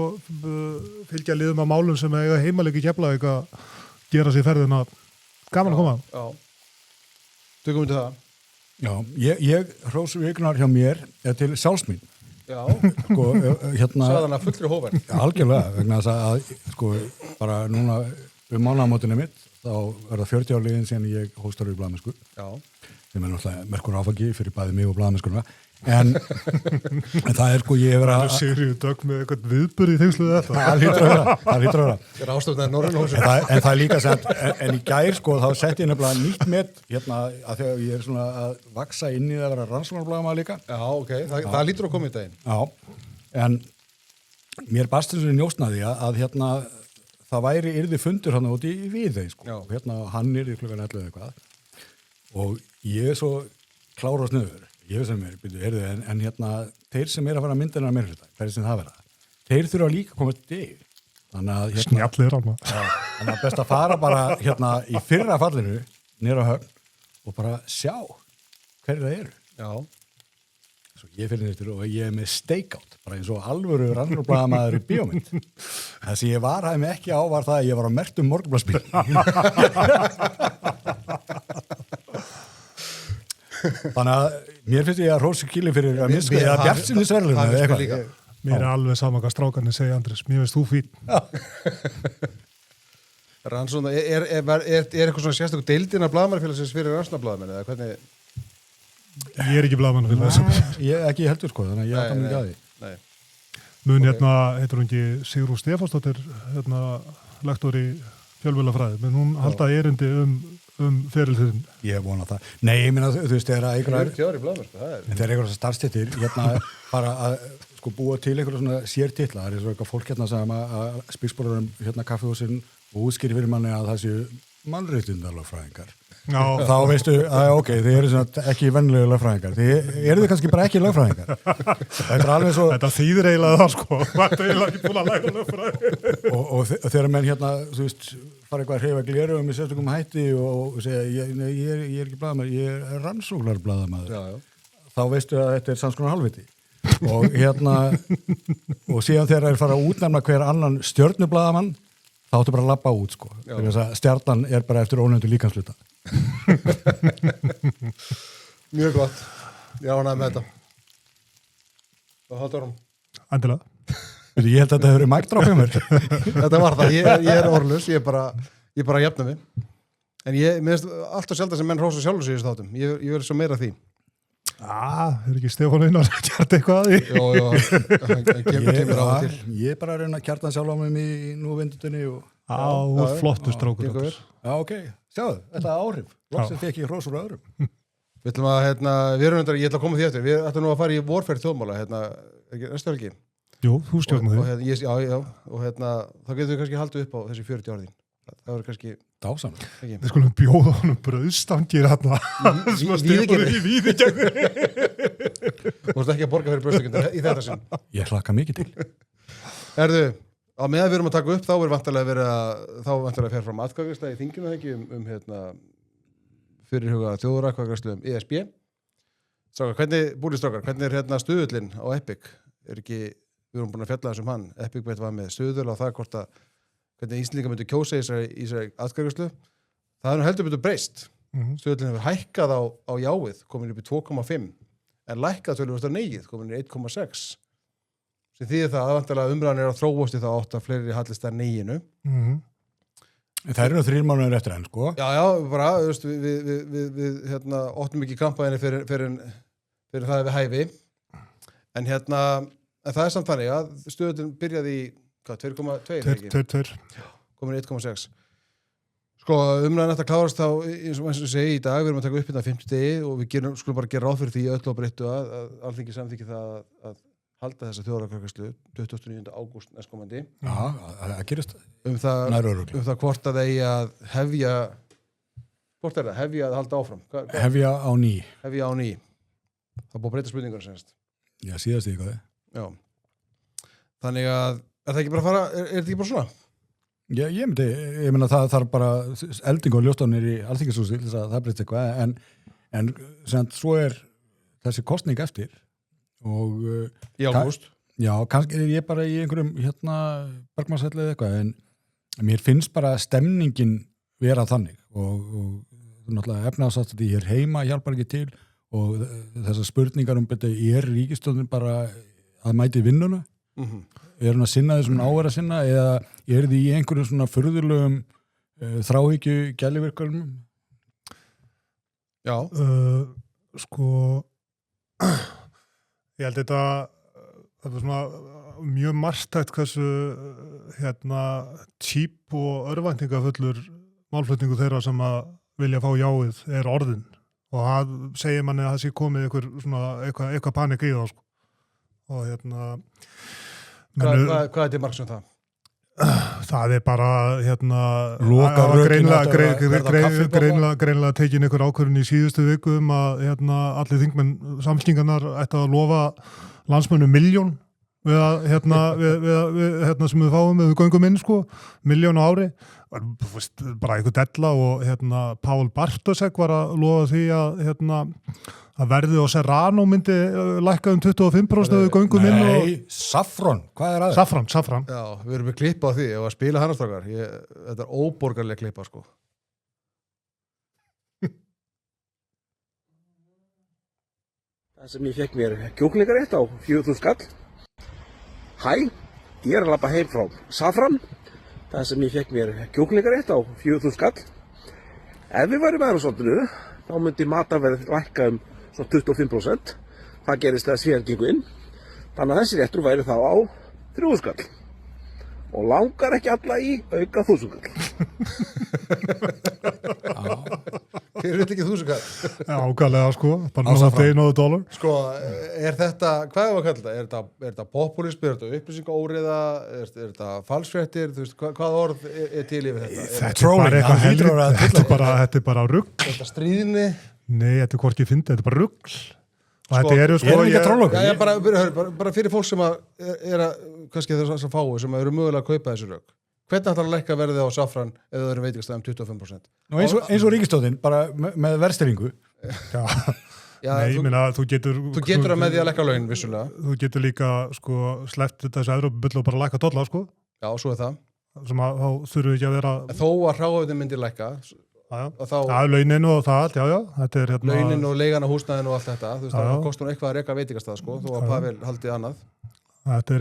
fylgja liðum að málum sem eiga heimaleik í Keflavík að gera sér ferðina gaman að koma. Já. Tökum við til það. Já, ég hrósu vikunar hjá mér til sjálfsmín. Já. Sko, Sagðan að fullri hóver. Algjörlega, vegna þess að sko bara núna mánaðamótinu mitt, þá er það 40 ár liðin síðan ég hóstar í blaðamennsku. Já. Sem er náttúrulega merkur áfangi fyrir bæði mig og blaðamennskuna. En það er sko ég hefur að... Sigríður Dögg með eitthvað viðburð í tengsluðu þetta. Það hlýtur að vera. Það er ástofnaðið Norrannhúsum. En það er líka sett, en í gær sko þá sett ég nefnilega nýtt met að þegar ég er svona að vaksa inn í það að vera rannsóknarblaðamaður líka. Já, ok. Það hlýtur að koma í daginn. Já, en mér bast þessu njósnaði að það væri yrði fundur hann út í Viðey sko. Hann er í klukkan 11 eitthvað. Og ég er svo klár og snuður. Ég veist að mér, en þeir sem er að fara að myndina mér hluta, hverju sem það vera, þeir þurfa líka að koma til dig. Þannig að snjallir hann. Þannig að best að fara bara í fyrra fallinu niður á Höfn og bara sjá hverju það eru. Já. Svo ég fyrir nýttur og ég er með stakeout, bara eins og alvöru rannsóknarblaðamaður í bíómynd. Það sem ég varaði mig ekki á var það að ég var á merktum morgunblaðsbíl. Þannig að mér finnst ég að hrósa kýli fyrir að miska eða bjartsinnisverðluna eða eitthvað. Mér er alveg sama hvað strákarnir segja, Andrés. Mér finnst þú fín. Rannsóna, er eitthvað svona sérstaklega deildina blaðamannafélagsins fyrir rannsóknarblaðamenn eða hvernig? Ég er ekki blaðamannafélagsins. Ég ekki heldur sko, þannig að ég átta mig ekki að því. Nei. Mun heitur hún ekki Sigrún Stefánsdóttir, lektor í fjölmiðlafræði, menn hún haldaði erindi ferilþinn. Ég vona það. Nei, ég minna, þú veist, þegar einhverjar... 40 ári í blaðamennsku, það er... En þegar einhverjar starfstittir, bara að sko búa til einhverja svona sértitla, það er svo eitthvað fólk sem að spíksborðurum kaffihúsin og útskýri fyrir manni að það séu mannréttindalögfræðingar. Já. Þá veistu að ok, þið eru svona ekki vennilega lögfræðingar. Þið eru kannski bara ekki lögfræðingar. Þetta er alveg svo... Þetta þýðir eiginlega það sko. Þetta er eiginlega ekki búin að læra lögfræði. Og þegar menn þú veist, fara eitthvað að hreyfa glérugum í sérstökum hætti og segja, ég er ekki blaðamaður, ég er rannsóknarblaðamaður. Já. Þá veistu að þetta er samskonar halvviti. Og síðan þegar þeir fara að útnefna hver annan stjörnublaðamann, þá áttu bara að labba út sko. Þegar þess að stjarnan er bara eftir ónefndu líkamshluta. Mjög gott. Já, ánægði með þetta. Hvað haldur hún? Endilega. Ég held að þetta hefur verið mækdráð hjá mér. Þetta var það. Ég er orðlaus. Ég bara jafna mig. En mér finnst alltaf sjaldan sem menn hrósa sjálfur sig í þessu þáttum. Ég verður svo meira því. Er ekki Stefán Einar að gert eitthvað að því? Jó, hann kemur á það til. Ég er bara að reyna að kjarta sjálf á mig í núvindutunni og... flottur strákur. gengur vel. Já, ok, sjáðu, þetta er áhrif. Loksins fekk ég hrós úr öðrum. Við ætlum að, við erum þetta, ég ætla að koma því eftir, við ætlum nú að fara í vorferð þjóðmála, ekki næstu helgi. Jú, þú stjórnar því. Já, og þá getum við kannski haldið upp á þessi 40 ára þín. Það verður kannski... Dásam. Við skulum bjóða honum brauðstangir hérna. Víðigerði. Þú veist ekki að borga fyrir brauðstangir í þetta sinn. Ég hlakka mikið til. Erðu, á meðan við erum að taka upp, þá er vantarlega fer fram atkvæðagreiðsla í þinginu ekki fyrirhuga þjóðaratkvæðagreiðslu ESB. Strákar, hvernig er stuðullinn á Epic? Við erum búin að fjalla þessum hann. Epic bet var með stuðull á það hvernig Íslendingar myndu kjósa í þessari atkvæðagreiðslu. Það er nú heldur betur breyst. Stuðullinn hefur hækkað á jáið, komin upp í 2,5, en lækkað töluvert á neygið, komin í 1,6. Sem þýðir það að vantarlega umræðan er að þróast í það átt að fleiri hallist að neyginu. Það eru 3 mánuðir eftir enn, sko. Já, bara, við óttum ekki kampaðinni fyrir það við hæfi. En það er samt þannig að stuðullinn byrjaði í 2,2 komin í 1,6. Sko, umræðan eftir að klárast þá, eins og segi í dag, við erum að taka upp hérna 50 degi og við skulum bara gera ráð fyrir því öllu á breyttu að Alþingi samþykki það að halda þessa þjóðaratkvæðagreiðslu 29. ágúst næstkomandi. Já, það gerist það hvort að eigi að hefja að halda áfram. Hefja á ný. Það búið að breyta spurningunum senast. Já, síðast í eitthvað. Já. Þannig að, er það ekki bara að fara, er þetta ekki bara svona? Já, ég meina það þarf bara elding og ljóstanir í Alþingishúsi til þess að það breyst eitthvað, en svo er þessi kosning eftir og í ágúst. Já, kannski er ég bara í einhverjum Bergmannshelli eða eitthvað, en mér finnst bara stemningin vera þannig og náttúrulega efnahagsástandið hér heima hjálpar ekki til og þessar spurningar er ríkisstjórnin bara að mæti vinnuna? Er hún að sinna þessum ávera sinna eða er þið í einhverjum svona furðulegum þráhyggju gælivirkjum? Já. Sko, ég held þetta er svona mjög margstætt hversu típ og örvæntingafullur málflutningu þeirra sem að vilja fá jáið er orðin og það segir manni að það sé komið eitthvað panik í það, sko. Og Hvað er til margs um það? Það er bara greinlega tekin einhver ákvörðun í síðustu viku að allir þingmenn samskingarnar ætti að lofa landsmönnum 1 milljón við sem við fáum við göngum inn, sko, 1 milljón á ári. Bara einhver della og Pál Bartosek var að lofa því að verðið á Serrano myndi lækka 25% við göngum inn. Nei, Saffron, hvað er aðeins? Saffron. Já, við erum með klippa á því og að spila hannastrakar. Þetta er óborgarlega klippa, sko. Það sem ég fekk mér kjúklingarétt á 4.000 skall. Hæ, ég er að labba heim frá Saffron. Það sem ég fekk mér kjúklingarétt á 4.000 skall. Ef við værum aðra svolítinu, þá myndi matarverð lækka 25%. Það gerist þegar svíðan gengur inn. Þannig að þessi réttur væri þá á 3.000 skall. Og langar ekki alla í auka 1.000 skall. Þið eru ekki 1.000 skall. Já, ákvæðlega, sko. Bara náttúrulega $1. Sko, er þetta, hvað er að kalla þetta? Er þetta populism, er þetta upplýsingaóreiða, er þetta falsfréttir, þú veist, hvað orð er til yfir þetta? Þetta er bara rugl. Þetta stríðinni? Nei, þetta er hvorki fyndið, þetta er bara rugl. Og þetta eru, sko, bara fyrir fólk sem er að, kannski þess að fái, sem eru mögulega að kaupa þessu rugl. Hvernig ætlar að lækka verðið á Saffran ef það eru veitingastæðum 25%? Nú, eins og ríkisstjórnin, bara með verðstýringu. Já. Nei, ég meina, þú getur að með því að lækka laun, vissulega. Þú getur líka, sko, sleppt þessu Evrópubull og bara lækka dollar, sko. Já, svo er það. Sem að þá þurfum við ekki að vera... Þó að hráöfnin myndir lækka. Já, launin og það allt, já. Þetta er launin og leigan á húsnæðin og allt þetta. Þú veist, það kostar eitthvað að reka veitingastæð, sko, þó að Pavel haldið annað. Þetta er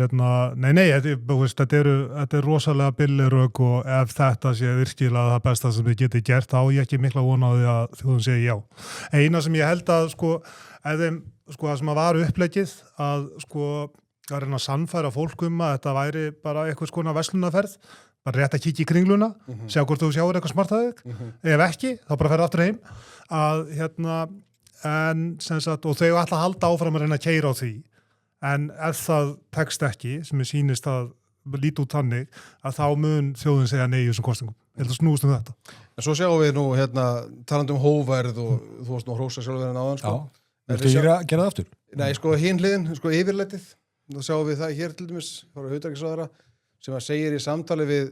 þetta er rosalega billig og ef þetta sé virkilega það besta sem þið geti gert, þá ég ekki mikla vona á því að þjóðin segi já. Eina sem ég held að, sko, það sem að var uppleggið að, sko, að reyna að sannfæra fólk að þetta væri bara eitthvað skona verslunarferð, bara rétt að kíkja í kringluna, sjá hvort þú sjáur eitthvað smart að þig, ef ekki, þá bara ferðu aftur heim, að en sem sagt, og þau ætla að halda áfram að reyna að keyra á því, en ef það tekst ekki, sem ég sýnist að líti út þannig, að þá mun þjóðin segja nei í þessum kostingum. Ég held að snúast þetta. En svo sjáum við nú, talandi hófærð og þú varst nú hrósa sjálfur en áðan, sko. Já, viltu gera það aftur? Nei, sko, hinn hliðin, sko, yfirlætið, þá sjáum við það hér til dæmis, frá utanríkisráðherra, sem að segir í samtali við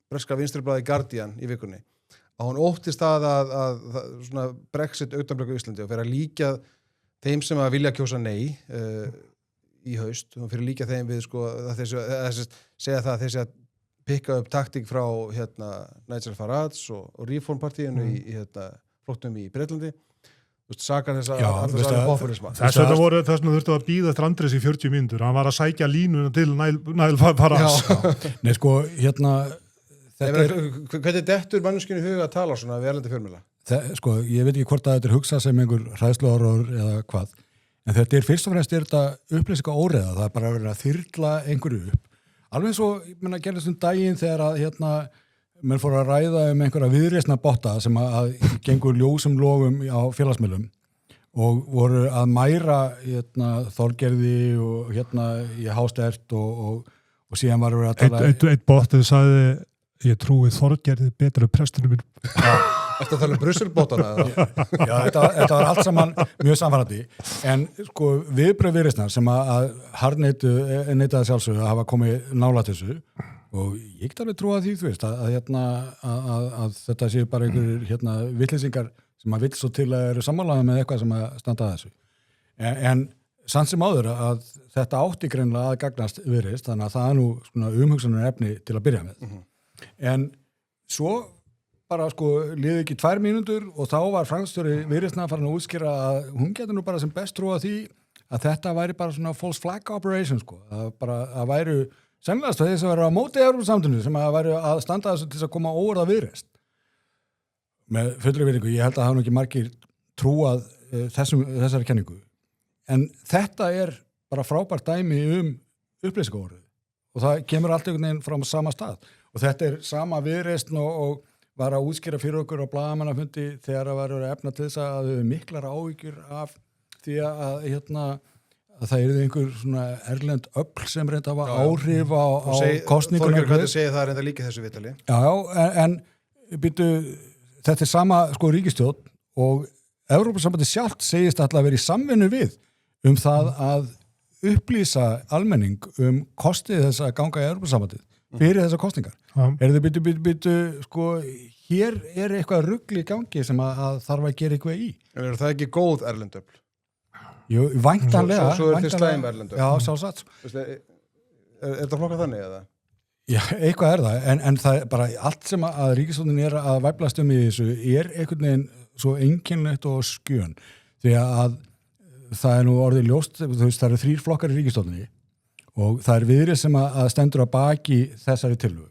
breska vinstriblaðið Guardian í vikunni, að hún óttist að svona Brexit augnablik á Íslandi og fyrir að líka þeim sem að vilja kjósa nei í haust, og fyrir líka þeim við, sko, að segja það að þeir sé að pikka upp taktík frá Nigel Farage og Reform-partíinu í flottum í Breitlandi, sakar þess að populisma. Þess vegna þurftu að bíða eftir Andrés í 40 mínútur. Hann var að sækja línuna til Nigel Farage. Nei, sko, hvernig dettur manneskinu huga að tala svona við erlendi fjölmiðla? Sko, ég veit ekki hvort að þetta hugsað sem einhver hræðsluorður eða hvað, en þetta fyrst og fremst þetta upplýsinga óreiða. Það bara að vera að þyrla einhverju upp. Alveg svo, ég gerðist daginn þegar að menn fór að ræða einhverja viðreisna botta sem að gengur ljósum logum á félagsmiðlum og voru að mæra Þorgerði og í Hástert og síðan var að tala... Eitt bottið sagði, ég trúi Þorgerði betra prestunum minn. Eftir að tala Brussel-bótana? Já, þetta var allt saman mjög samfærandi, en sko viðbrögð viðreisnar sem að harneitaði sjálfsögðu að hafa komið nálægt þessu. Og ég get alveg trúa því, þú veist, að þetta séu bara einhverjir vitleysingar sem að vill svo til að eru sammálaða með eitthvað sem að standa að þessu. En samt sem áður að þetta átti greinlega að gagnast Viðreisn, þannig að það er nú svona umhugsunar efni til að byrja með. En svo bara sko liði ekki 2 mínútur og þá var framkvæmdastjóri Viðreisnar farin að útskýra að hún getur nú bara sem best trúa því að þetta væri bara svona false flag operation, sko. Að væru sennilegast þeir sem verður á móti Evrópusamtinu sem að væri að standa þessu til að koma óorða Viðreisn. Með fullri virðingu, ég held að hafa nú ekki margir trúað þessari kenningu. En þetta bara frábært dæmi upplýsingaorðið og það kemur allt einhvern veginn frá sama stað. Og þetta sama Viðreisn og var að útskýra fyrir okkur á blaðamannafundi þegar að var efna til þess að þau miklar áhyggjur af því að það einhver svona erlend öfl sem reynda að hafa áhrif á kosningunum. Þorgerður hvernig segir það reynda líka þessu vitali. Já, en þetta sama sko ríkisstjórn og Evrópusambandið sjálft segist alltaf að vera í samvinnu við það að upplýsa almenning kostið þess að ganga í Evrópusambandið fyrir þessar kosningar. Sko, hér eitthvað rugl í gangi sem að þarf að gera eitthvað í. En það ekki góð erlend öfl? Jú, væntanlega. Svo til slæm erlendu. Já, sjálfsagt. Er þetta flokkað þannig eða? Já, eitthvað það, en það bara allt sem að ríkisstjórnin að væflast í þessu einhvern veginn svo einkennilegt og skjön. Því að það nú orðið ljóst, þú veist, það eru 3 flokkar í ríkisstjórninni og það Viðreisn sem að stendur að baki þessari tillögu.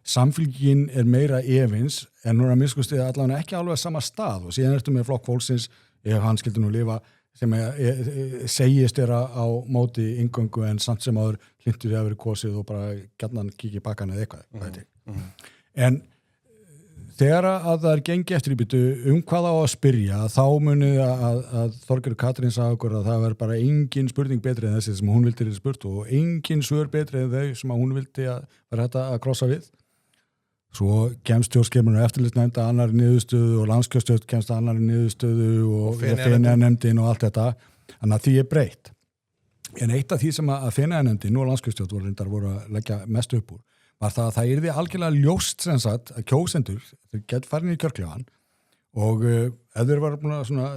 Samfylkingin meira efins, en nú að miskusti allavega ekki alveg sama stað og síðan ertu með flokk fólksins, ef hann skildi nú lifa sem segist á móti inngöngu en samt sem áður hlindur að vera kosið og bara gjarnan kíkja í bakkan eða eitthvað. En þegar að það gengi eftir í byttu hvað á að spyrja, þá munið að Þorgerður Katrín sagði okkur að það verður bara engin spurning betri en þessi sem hún vildi spurt og engin svör betri en þau sem hún vildi að vera þetta að krossa við. Svo kemst stjórnskipunar og eftirlitsnefnd að annarri niðurstöðu og landskjörstjórn kemst að annarri niðurstöðu og FNR-nefndin og allt þetta. Þannig að því breytt. En eitt af því sem að FNR-nefndin og landskjörstjórn voru að leggja mest upp úr var það að það yrði algjörlega ljóst sem sagt að kjósendur, þeir gett farin í kjörklefann og ef þeir var búin að svona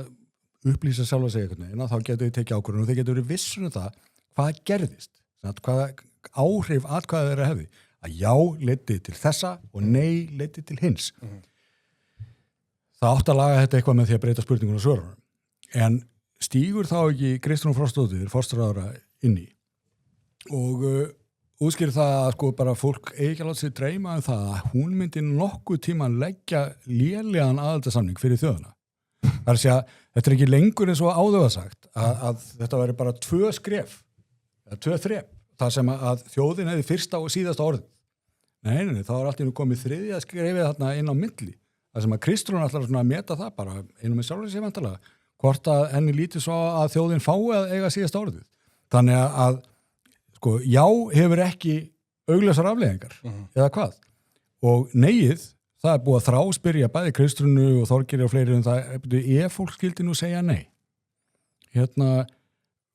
upplýsa sjálf að segja eitthvað, þá getur þeir tekið ákvörðun og þeir getur verið vissur það hvað gerðist, hvaða áhrif atkvæði þeirra hefði. Að já leiddi til þessa og nei leiddi til hins. Það átti að laga þetta eitthvað með því að breyta spurningunum og svörunum. En stígur þá ekki Kristrún Frostadóttir, forsætisráðherra, inn í og útskýrir það að sko bara fólk eigi ekki að láta sig dreyma það að hún myndi nokkuð tíman leggja lélegan aðildarsamning fyrir þjóðina. Það að segja, þetta ekki lengur eins og áður sagt að þetta væri bara 2 skref, eða 2 þrep. Það sem að þjóðin hefði fyrsta og síðasta orðið. Nei, þá allt í einu komið þriðja skrefið þarna inn á milli. Það sem að Kristrún ætlar svona að meta það bara einum með sjálfur sér vantarlega. Hvort að henni lítið svo að þjóðin fái að eiga síðast orðið. Þannig að sko, já hefur ekki augljósar afleiðingar, eða hvað? Og neyið, það búið að þráspyrja bæði Kristrúnu og Þorgeiri og fleiri það, fólk skildi nú segja nei.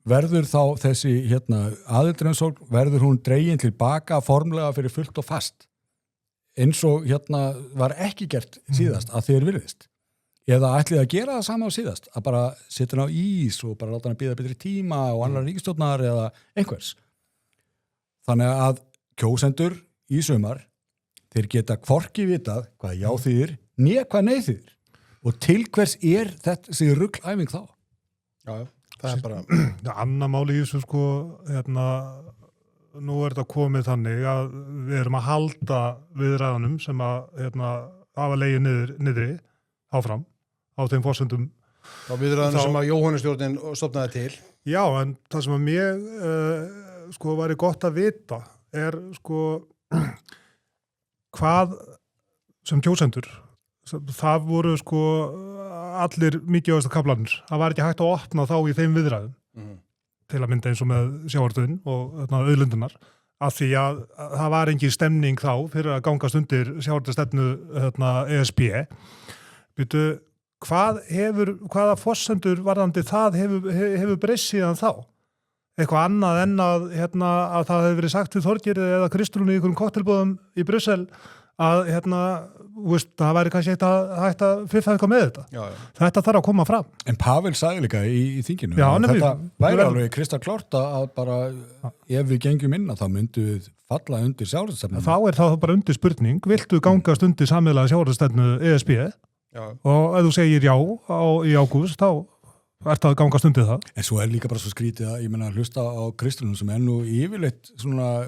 Verður þá þessi aðildarumsókn, verður hún dregin tilbaka formlega fyrir fullt og fast eins og var ekki gert síðast að þeir virðist eða ætlið að gera það sama á síðast að bara setja hann á ís og bara láta hann bíða betri tíma og annar ríkisstjórnar eða einhvers. Þannig að kjósendur í sumar þeir geta hvorki vitað hvað já þýðir né hvað nei þýðir og til hvers þessi ruglæfing þá? Já, það bara... Annar máli í þessu sko, nú þetta komið þannig að við erum að halda viðræðunum sem að hafa legið niðri áfram á þeim forsendum. Á viðræðunum sem að Jóhannestjórnin stofnaði til. Já, en það sem að mér sko væri gott að vita sko hvað sem kjósendur, það voru sko allir mikið ástu kaflanir. Það var ekki hægt að opna þá í þeim viðræðum til að mynda eins og með sjávarútveginn og auðlindirnar af því að það var engin stemning þá fyrir að gangast undir sjávarútvegsstefnu ESB. Byrju, hvaða forsendur varðandi það hefur breyst síðan þá? Eitthvað annað en að það hefur verið sagt til Þorgeiri eða Kristrúnu í einhverjum koktelbúðum í Brussel að það væri kannski hægt að fiffa eitthvað með þetta. Já. Þetta þarf að koma fram. En Pavel sagði líka í þinginu. Já, þetta væri alveg kristallklart að bara ef við gengjum inn þá myndu við falla undir sjávarútvegsstefnu. Þá það bara undir spurning. Viltu gangast undir sameiginlega sjávarútvegsstefnu ESB? Já. Og ef þú segir já í ágúst þá ert að gangast undir það. En svo líka bara svo skrítið að ég meina hlusta á Kristrúnu sem nú yfirleitt svona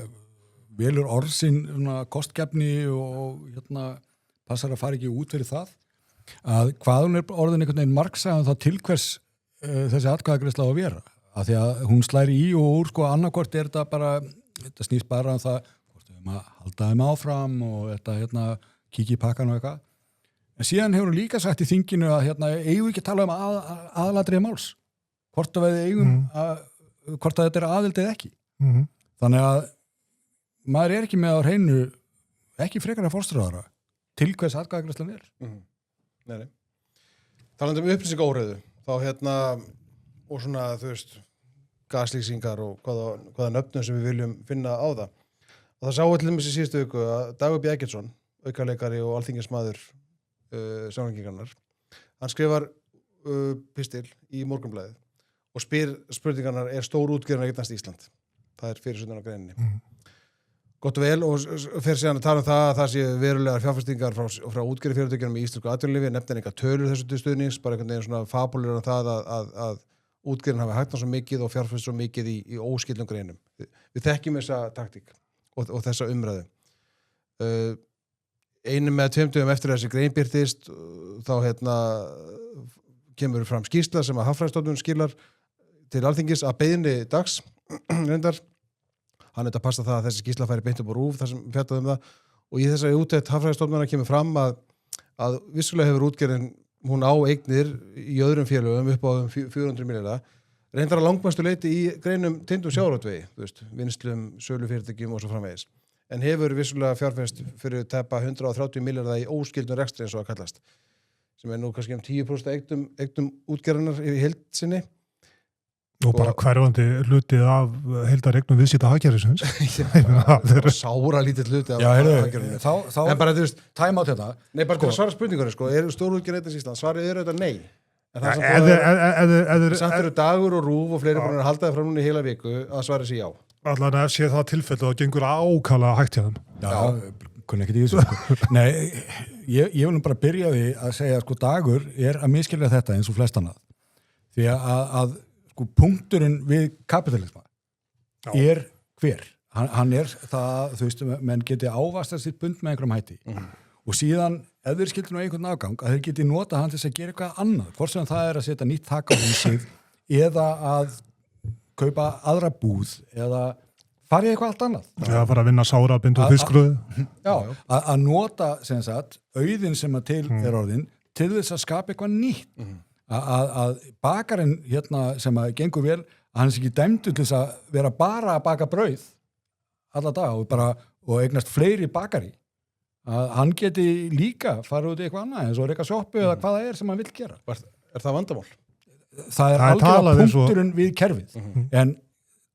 velur orðsinn kostgefni og passar að fara ekki út fyrir það að hvað hún orðin einhvern veginn margsæðan þá til hvers þessi atkvæðagreiðsla á að vera af því að hún slæri í og úr sko annarkvort þetta bara, þetta snýst bara það hvort við að halda þeim áfram og þetta kíkja í pakkan og eitthvað en síðan hefur hún líka sagt í þinginu að eigum við ekki að tala um aðalatriði máls hvort að við eigum hvort að þetta er aðildið ekki þannig að maður ekki með á hreinu ekki frekar að fórstráðara til hvers atkvæðagreiðslan Nei. Talandi upplýsingaóreiðu þá og svona þú veist gaslýsingar og hvaða nöfnum sem við viljum finna á það og það sáu til dæmis í síðustu viku að Dagur B. Eggertsson aukaleikari og alþingismaður Samfylkingarinnar hann skrifar pistil í Morgunblaðið og spyr spurningarnar stór útgerðin að eignast Ísland það fyrir sunnan á greininni Gott og vel og fer síðan að tala um það að það sé verulegar fjárfestingar frá útgerði fyrirtækjunum í íslensku atvinnulífi nefnir einhver tölur þessu til stuðnings bara einhvern veginn svona fabulur það að útgerðin hafi hægt svo mikið og fjárfest svo mikið í óskildum greinum. Við þekkjum þessa taktík og þessa umræðu. Einum með 2 dögum eftir þessi grein birtist þá kemur fram skýrsla sem að Hagfræðistofnun skilar til Alþingis að beiðni dags reyndar hann að passa það að þessi skýrsla færi beint upp á RÚV þar sem fjallaði um það og í þessari úttekt Hagfræðistofnunar kemur fram að vissulega hefur útgerðin hún á eignir í öðrum félögum upp á 400 milljarða reyndar að langmestu leyti í greinum tengdum sjávarútvegi, vinnslum, sölufyrirtækjum og svo framvegis en hefur vissulega fjárfest fyrir tæpa 130 milljarða í óskildum rekstri eins og að kallast sem nú kannski 10% eignum útgerðarinnar í heild sinni og bara hverfandi hlutið af heildaregnum viðsýta hagkerfisins. Það er sára lítið hluti af hagkerfinu. En bara þú veist, tæma á þetta. Nei, bara til að svara spurningunni, stórútgerðin eignast Ísland, svarið þetta nei. Samt eru Dagur og RÚV og fleiri búin að halda það fram núna í heila viku að svara sér já. Allan ef sé það tilfellu og gengur ákala hægt hjá þeim. Já, kunni ekki í þessu. Nei, ég vil bara byrja því að segja Dagur að miskilja þetta eins og flest annað. Því að punkturinn við kapitalisma hver? Hann það, þú veist, menn geti ávastað sitt bund með einhverjum hætti og síðan, ef þeir skildu nú einhvern afgang að þeir geti nota hann til þess að gera eitthvað annað hvort sem það að setja nýtt þak á húsið eða að kaupa aðra búð eða farið eitthvað allt annað. Já, fara að vinna sárabindu og fiskröðu. Já, að nota sem sagt auðin sem að til er orðin til þess að skapa eitthvað nýtt. Að bakarinn hérna sem að gengur vel, að hann sé ekki dæmdur til þess að vera bara að baka brauð alla dag og eignast fleiri bakari. Að hann geti líka farið út í eitthvað annað eins og reyka sjoppu eða hvað það er sem hann vill gera. Er það vandamál? Það Það er er algjörlega talað eins og- punkturinn við kerfið. En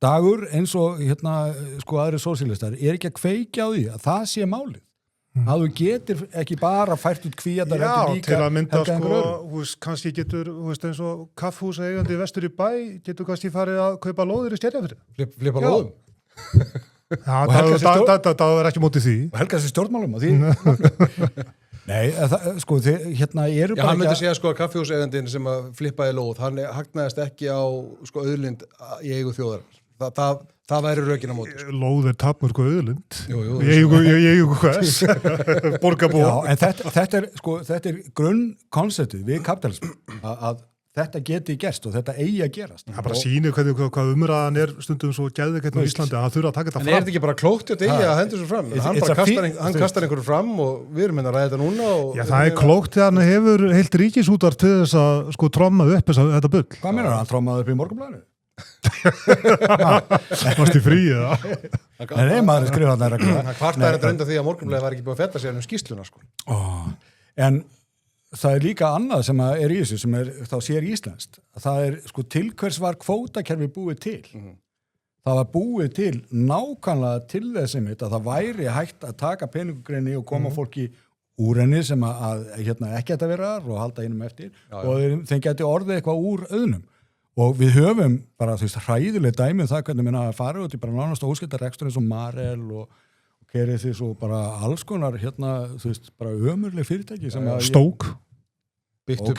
Dagur eins og hérna sko aðri sósíalistar er ekki að kveikja á því að það sé málið. Að þú getur ekki bara fært út kvíatar Já, heldur líka til að mynda helga einhver öðrum. þú veist, kannski getur, þú veist, eins og kaffhús eigandi vestur í bæ, getur kannski farið að kaupa lóðir í Skerjafirði. Flipa Já. lóðum? Já, Og Helga sér það er ekki mótið því. Og helga þessi stjórnmálum á því. Nei, sko hérna eru Já, bara hann myndi ekki segja sko að kaffihúsegandinn sem að flippaði lóð, hann hagnaðist ekki á sko auðlind í eigu þjóðar. Það væri rökin á móti. Sko. Lóð er tapmörku auðlind. Jú, Ég eigu hvers. Borgarbúa. Já, en þetta er grunnkonseptið við kapitalism að þetta geti gerst og þetta eigi að gerast. Það bara sýnir hvað umræðan er stundum svo geðveikett á Íslandi að það þurfa að taka þetta En fram. er þetta ekki bara klókt hjá degi að hendur svo fram? Hann kastar einhverju fram og við erum hérna að ræða þetta núna. Já, það er klókt þegar hann hefur heilt ríkisútvar til þess að sko tromma upp þetta bull. Hvað meina hann trómaði upp í Morgunblaðinu? Varst í fríi það? Nei, maður skrifa þarna reglulega. Hann kvartaði þetta reynda því að Morgunblaðið var ekki búið að fetta sér skýrsluna sko. En það er líka annað sem er í þessu sem er þá sér íslenskt. Það er sko til hvers var kvótakerfi búið til. Það var búið til nákvæmlega til þess að það væri hægt að taka peningugreini og koma fólki úr henni sem að hérna, ekki ætti að vera þar og halda einum eftir og þeim geti orðið eitthvað úr auðnum. Og við höfum bara hræðileg dæmi það hvernig minna að fara út í bara nánast óskiltar rekstur eins og Marel og kerið því svo bara alls konar hérna, bara ömurleg fyrirtæki sem að Stók. Byggt upp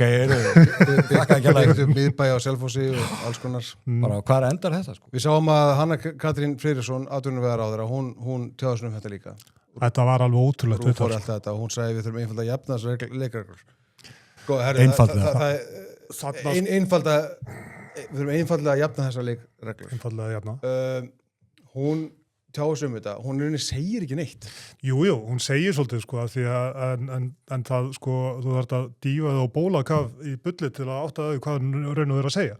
miðbæja á Selfossi og alls konar. Bara hvar endar þetta sko? Við sáum að Hanna Katrín Friðriksson, atvinnuvegaráðherra, hún tjáði um þetta líka. Þetta var alveg ótrúlegt. Hún fór alltaf þetta og hún sagði við þurfum einfalda að jafna þessar leikreglur. Einfaldlega. Við þurfum einfallega að jafna þessar leikreglur. Einfaldlega jafna. Hún tjáði um þetta, hún segir ekki neitt. Jú, hún segir svolítið sko að því að en það sko, þú þarft að dýfa það og bóla kaf í bulli til að átta þau hvað hún raun og vera að segja.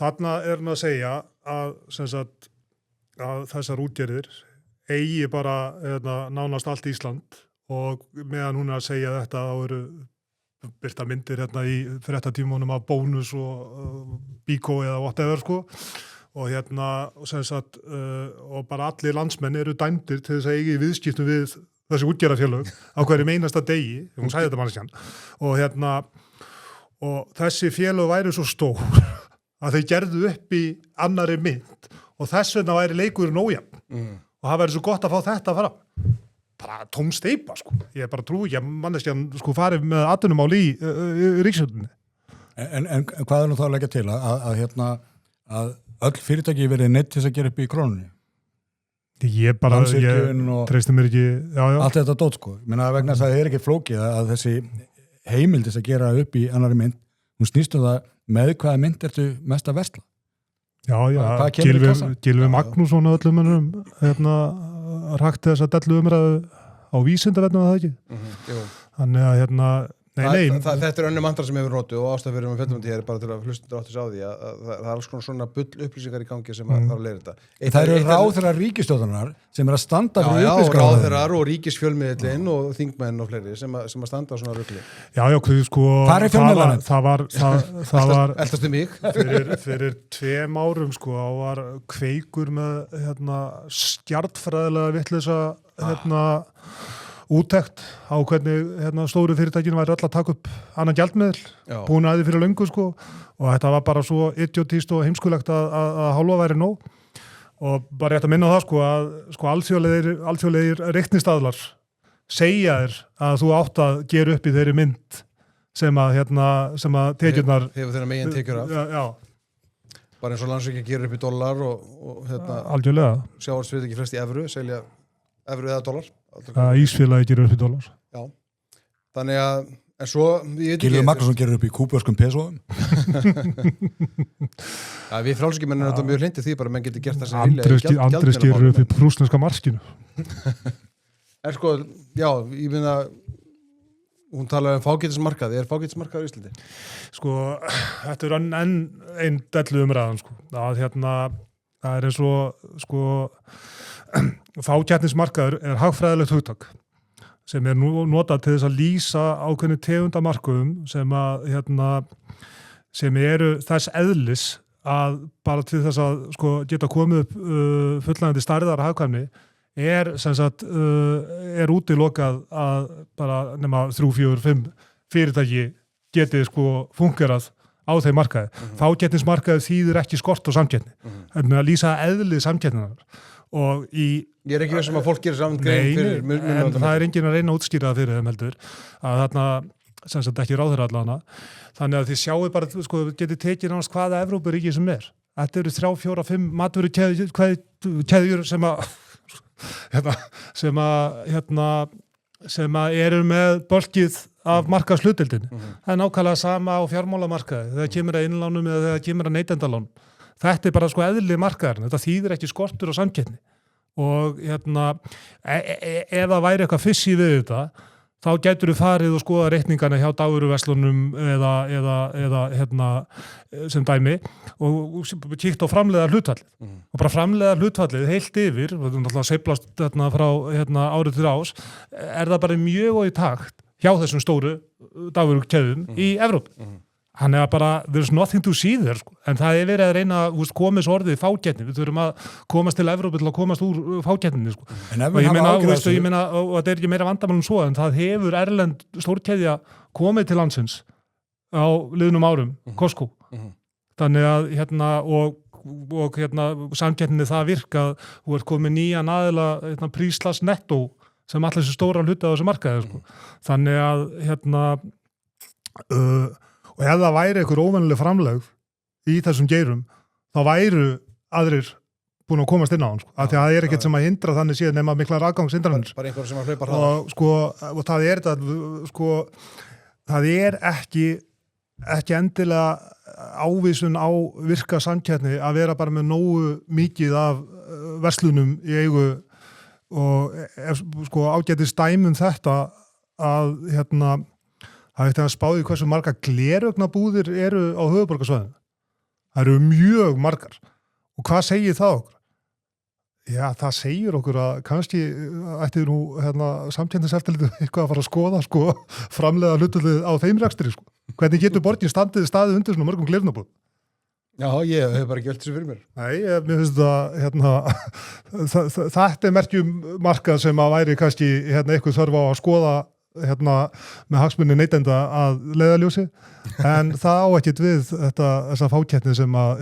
Þarna er hún að segja að, sem sagt, að þessar útgerðir eigi bara nánast allt Ísland og meðan hún er að segja þetta þá eru birta myndir hérna í fréttatímunum af Bónus og Bíkó eða whatever sko. Og sem sagt, og bara allir landsmenn eru dæmdir til þess að eigi viðskiptum við þessi útgerðarfélög á hverjum einasta degi, hún sagði þetta manneskjan, og þessi félög væri svo stór að þau gerðu upp í annari mynd og þess vegna væri leikurinn ójafn og það væri svo gott að fá þetta fram. Bara tóm steypa, sko. Ég bara trúi ekki að manneskjan sko farið með atvinnumál í ríkisstjórninni. En hvað er nú þá að leggja til að öll fyrirtæki verið neitt til þess að gera upp í krónunni? Ég treysti mér ekki, já. Allt þetta dót sko. Menna vegna þess að það er ekki flókið að þessi heimild þess að gera upp í annari mynd, hún snýst það með hvaða mynd ertu mest að versla. Já, Gylfi Magnússon og öllum rakti þess að dellu umræðu á Vísindavefnum að það ekki. Þannig að Þetta er önnum andra sem hefur notu og ástæð fyrir fjöllum til hér bara til að hlustundur áttis á því að það er alls konar svona bull upplýsingar í gangi sem þarf að leira þetta. Það eru ráðherrar ríkisstjórnar sem er að standa fyrir upplýsingar. Já, ráðherrar og ríkisfjölmiðlinn og þingmenn og fleiri sem að standa á svona rugli. Já, sko það var Eltastu mig. Fyrir 2 árum sko var Kveikur með stjarnfræðilega vitleysa úttekt á hvernig stóru fyrirtækinu væri öll að taka upp annan gjaldmiðil, búin aðeins fyrir löngu sko og þetta var bara svo idiotíst og heimskulegt að hálfa væri nóg og bara rétt að minna á það sko að sko alþjóðlegir reiknistaðlar segja þér að þú átt að gera upp í þeirri mynd sem að tekjurnar hefur þeirra megin tekjur af. Já. Bara eins og Landsvirkjun gerir upp í dollar og algjörlega. Sjávarútvegsfyrirtæki flest í evru, selja evru eða dollar. Ísfélagi gerir upp í dollar. Já, þannig að En svo, ég veit Gylfi Magnússon gerir upp í kúbörskum pesóðum. Við frálsíkjumenn erum þetta mjög hlindið því bara menn getur gert það sem vilja. Andri gerir upp í prúsneska marskinu. En sko, já, ég finna, hún talar fágætismarkað. Fágætismarkað í Íslandi? Sko, þetta er enn einn dellu umræðan, sko. Það er eins og, sko, fágætismarkaður er hagfræðilegt hugtak sem er nú notað til þess að lýsa ákveðnu tegundamarkuðum sem eru þess eðlis að bara til þess að sko, geta komið upp fullnægjandi stærðar hagkvæmni er útilokað að bara nema 3, 4, 5 fyrirtæki getið sko fungerað á þeim markaði. Fágætismarkaði þýðir ekki skort á samkeppni. Þannig að lýsa eðlið samkeppninnar. Og ég er ekki veist að fólk gerir saman grein fyrir en það er enginn að reyna að útskýra það fyrir þeim heldur að þarna sem sagt ekki ráðherra allana þannig að þið sjáu bara sko getið tekið náttúrulega hvaða Evrópuríki sem er þetta eru 3, 4, 5 matvörukeðjur sem að eru með bölkið af markaðshlutdeildinni. Það er nákvæmlega sama á fjármálamarkaði þegar kemur að innlánum eða þegar kemur að neytendalán. Þetta er bara sko eðli markaðarinn, þetta þýðir ekki skortur og samkeppni og ef það væri eitthvað fissi við þetta, þá gætur þú farið og skoða reikningana hjá dagvöruverslunum eða sem dæmi og kíkt á framleiða hlutfallið og bara framleiða hlutfallið heilt yfir, við erum alltaf að sveiflast frá árið til ás, er það bara mjög og í takt hjá þessum stóru dagvörukeðjum í Evrópu. Hann er bara, there's nothing to see there, sko. En það er verið að reyna að komast orðið fákeppni. Við þurfum að komast til Evrópu til að komast úr fákeppninni. Sko. Og ég meina, og þetta er ekki meira vandamálum svo, en það hefur erlend stórkeðja komið til landsins á liðnum árum, Costco. Þannig að og samkeppninni það virka að þú ert komið nýjan aðila príslas nettó sem allir þessi stóra hluti á þessu markaði. Sko. Þannig að og ef það væri einhver óvennileg framlegð í þessum geirum, þá væru aðrir búin að komast inn á hann, sko. Af því að það er ekkert sem að hindra þannig síðan nema miklar aðgangshindranir. Bara einhver sem að hlaupa hraðar. Og það er þetta, sko, það er ekki endilega ávísun á virka samkeppni að vera bara með nógu mikið af verslunum í eigu og sko ágætist dæmum þetta að það er að spáði hversu marga gleraugnabúðir eru á höfuðborgarsvæðinu. Það eru mjög margar. Og hvað segir það okkur? Já, það segir okkur að kannski ætti nú samkeppniseftirlitið eitthvað að fara að skoða framleiða hlutullið á þeim rekstri. Hvernig getur borgin staðið undir svona mörgum gleraugnabúðum? Já, ég hef bara ekki öll þessu fyrir mér. Nei, mér finnst þetta er merkjum markað sem að væri kannski eitthvað þörf á að skoða með hagsmunni neytenda að leiðarljósi en það á ekkert við þessa fákeppni sem að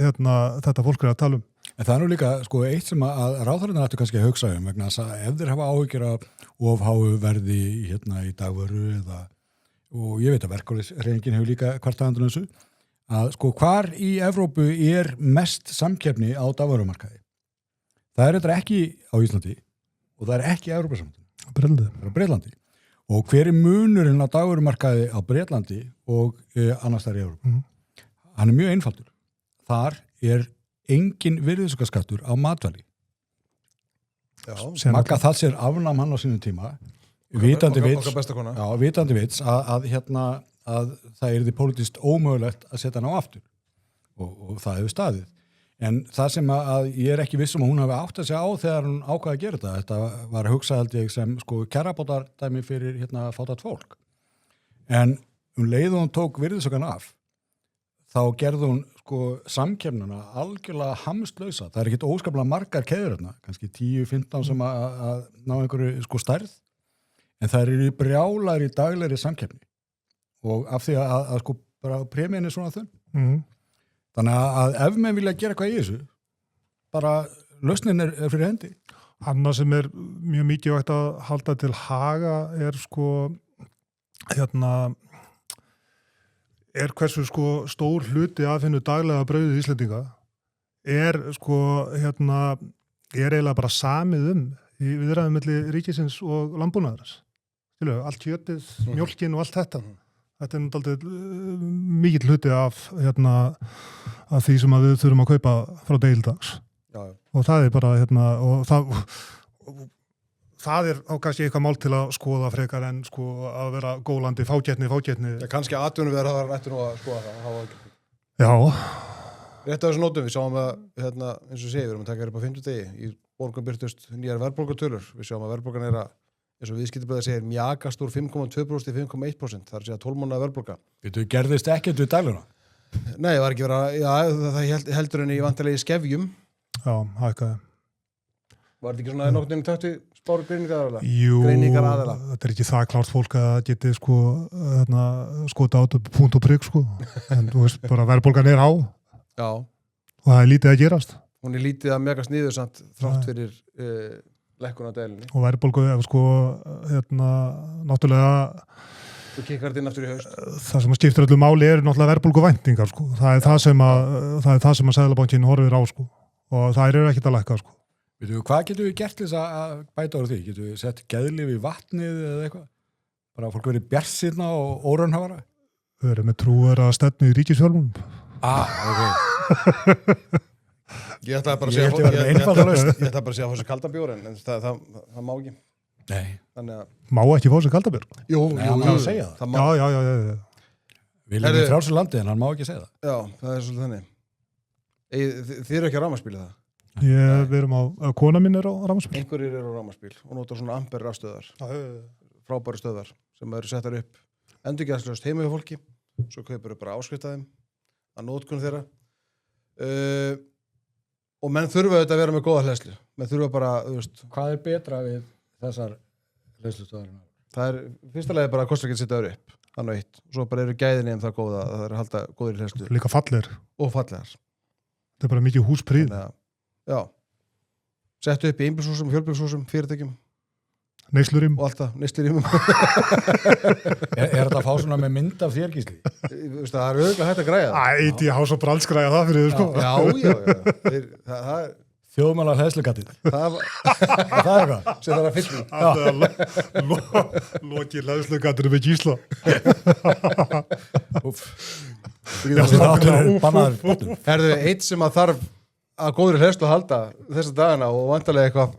þetta fólk er að tala um. En það er nú líka sko eitt sem að ráðherrarnir ættu kannski að hugsa vegna þess að ef þeir hafa áhyggjur af of háu verði í dagvöru og ég veit að verkalýðshreyfingin hefur líka kvartað undan þessu að sko hvar í Evrópu er mest samkeppni á dagvörumarkaði. Það er þetta ekki á Íslandi og það er ekki í Evrópusambandinu. Það er á Bretlandi. Og hver er munurinn á dagvörumarkaði á Bretlandi og annars þar í Evrópu? Hann er mjög einfaldur. Þar er engin virðisaukaskattur á matvæli. Magga Thatcher afnam hann á sínum tíma vitandi vits að það yrði pólitískt ómögulegt að setja hann á aftur og það hefur staðið. En það sem að ég er ekki viss að hún hafi átt að segja á þegar hún ákvaði að gera þetta var að hugsa held ég sem kjarabótardæmi fyrir fátækt fólk. En leið og hún tók virðisaukann af þá gerði hún samkeppnina algjörlega hamslausa. Það er ekkert óskaplega margar keðjur hérna, kannski 10-15 sem að ná einhverju stærð, en það eru brjálar í daglegri samkeppni og af því að bara premiin er svona þunn. Þannig að ef menn vilja gera eitthvað í þessu, bara lausnin er fyrir hendi. Annað sem er mjög mikilvægt að halda til haga er er hversu stór hluti af hennu daglega brauðið Íslendinga er eiginlega bara samið í viðræðum milli ríkisins og landbúnaðarins. Allt kjötið, mjólkin og allt þetta. Þetta er náttúrulega mikill hluti af því sem að við þurfum að kaupa frá deildags. Já. Og það er bara, og það er á kannski eitthvað mál til að skoða frekar en sko að vera gólandi, fágætni. Já, kannski atvinnum við það nættu nú að skoða það. Já. Rétt af þessu nótum, við sáum að, eins og segir, við erum að taka þér upp á 50 degi. Í borgum byrtust nýjar verðbólgutölur. Við sjáum að verðbólgan er að, eins og viðskiptablaðið segir, mjakast úr 5,2% í 5,1%. Það er að segja 12 mánaða verðbólga. Þú gerðist ekkert við dæluna? Nei, það var ekki verið að, það heldur henni í vantarlegi skefjum. Já, hækkaði. Var þetta ekki svona nokkurn veginn tættu spáru greiningar aðeila? Jú, Greiningar þetta er ekki það klárt fólk að geti sko, skota át punkt og prigg sko. En þú veist, bara verðbólgan er á. Já. Og það er lítið að gerast. Hún er lítið að megast niður samt þrátt fyrir lekkun á deilinni. Og verðbólgu, sko, náttúrulega Þú kikkar þetta inn aftur í haust. Það sem skiptir öllu máli er náttúrulega verðbólgu væntingar, sko. Það er það sem að Seðlabankinn horfir á, sko. Og það er ekkert að lækka, sko. Hvað getum við gert þess að bæta úr því? Getum við sett geðlyf í vatnið eða eitthvað? Bara að fólk verið bjartsýnna og óraunhafara? Við erum með trúar að stefnu í ríkisfjármálum. Ok. Ég ætlaði bara að Ég ætti að vera einfalda lausn. Ég ætlaði bara að segja að fá sér kaldan bjór en það má ekki. Nei. Þannig að Má ekki fá sér kaldabjörg? Jú, Nei, hann má segja það. Já. Við erum í frjálsu landi en hann má ekki segja það. Já, það er svolítið þannig. Þið eru ekki á rafmagnsbíli það? Við erum kona mín er á rafmagnsbíl. Einhverjir eru á rafmagnsbíl og nota svona amper rafstöðvar. Frábæri stöðvar sem eru settar upp endurgjaldslaust heima hjá fólki. Svo kaupir bara áskrift að þeim að notkun þeirra. Og menn þurfa auðvitað að vera með góða hleðslu. Menn þurfa bara, þú veist. Hvað er betra við þessar hleðslustöðvarinnar? Það er fyrsta lagi bara að kostar ekki að setja þau upp. Þannig að eitt. Og svo bara eru gæðinni það góða að það er að halda góðir hleðslu. Líka fallir. Og fallegar. Það er bara mikið húsprýð. Já. Settu upp í einbýlshúsum, fjölbýlshúsum, fyrirtækjum. Neyslurým. Og alltaf, neyslurýmum. Er þetta að fá svona með mynd af þér, Gísli? Það er auðvitað hægt að græja það. Ég há svo bralskræja það fyrir þér, sko. Já. Það er... Þjóðmála hleðslugatið. Það er eitthvað. Sem það er að fylla. Lokið hleðslugatinu með Gísla. Herðu, eitt sem að þarf að góðri hleðslu að halda þessa dagana og vantarlega eitthvað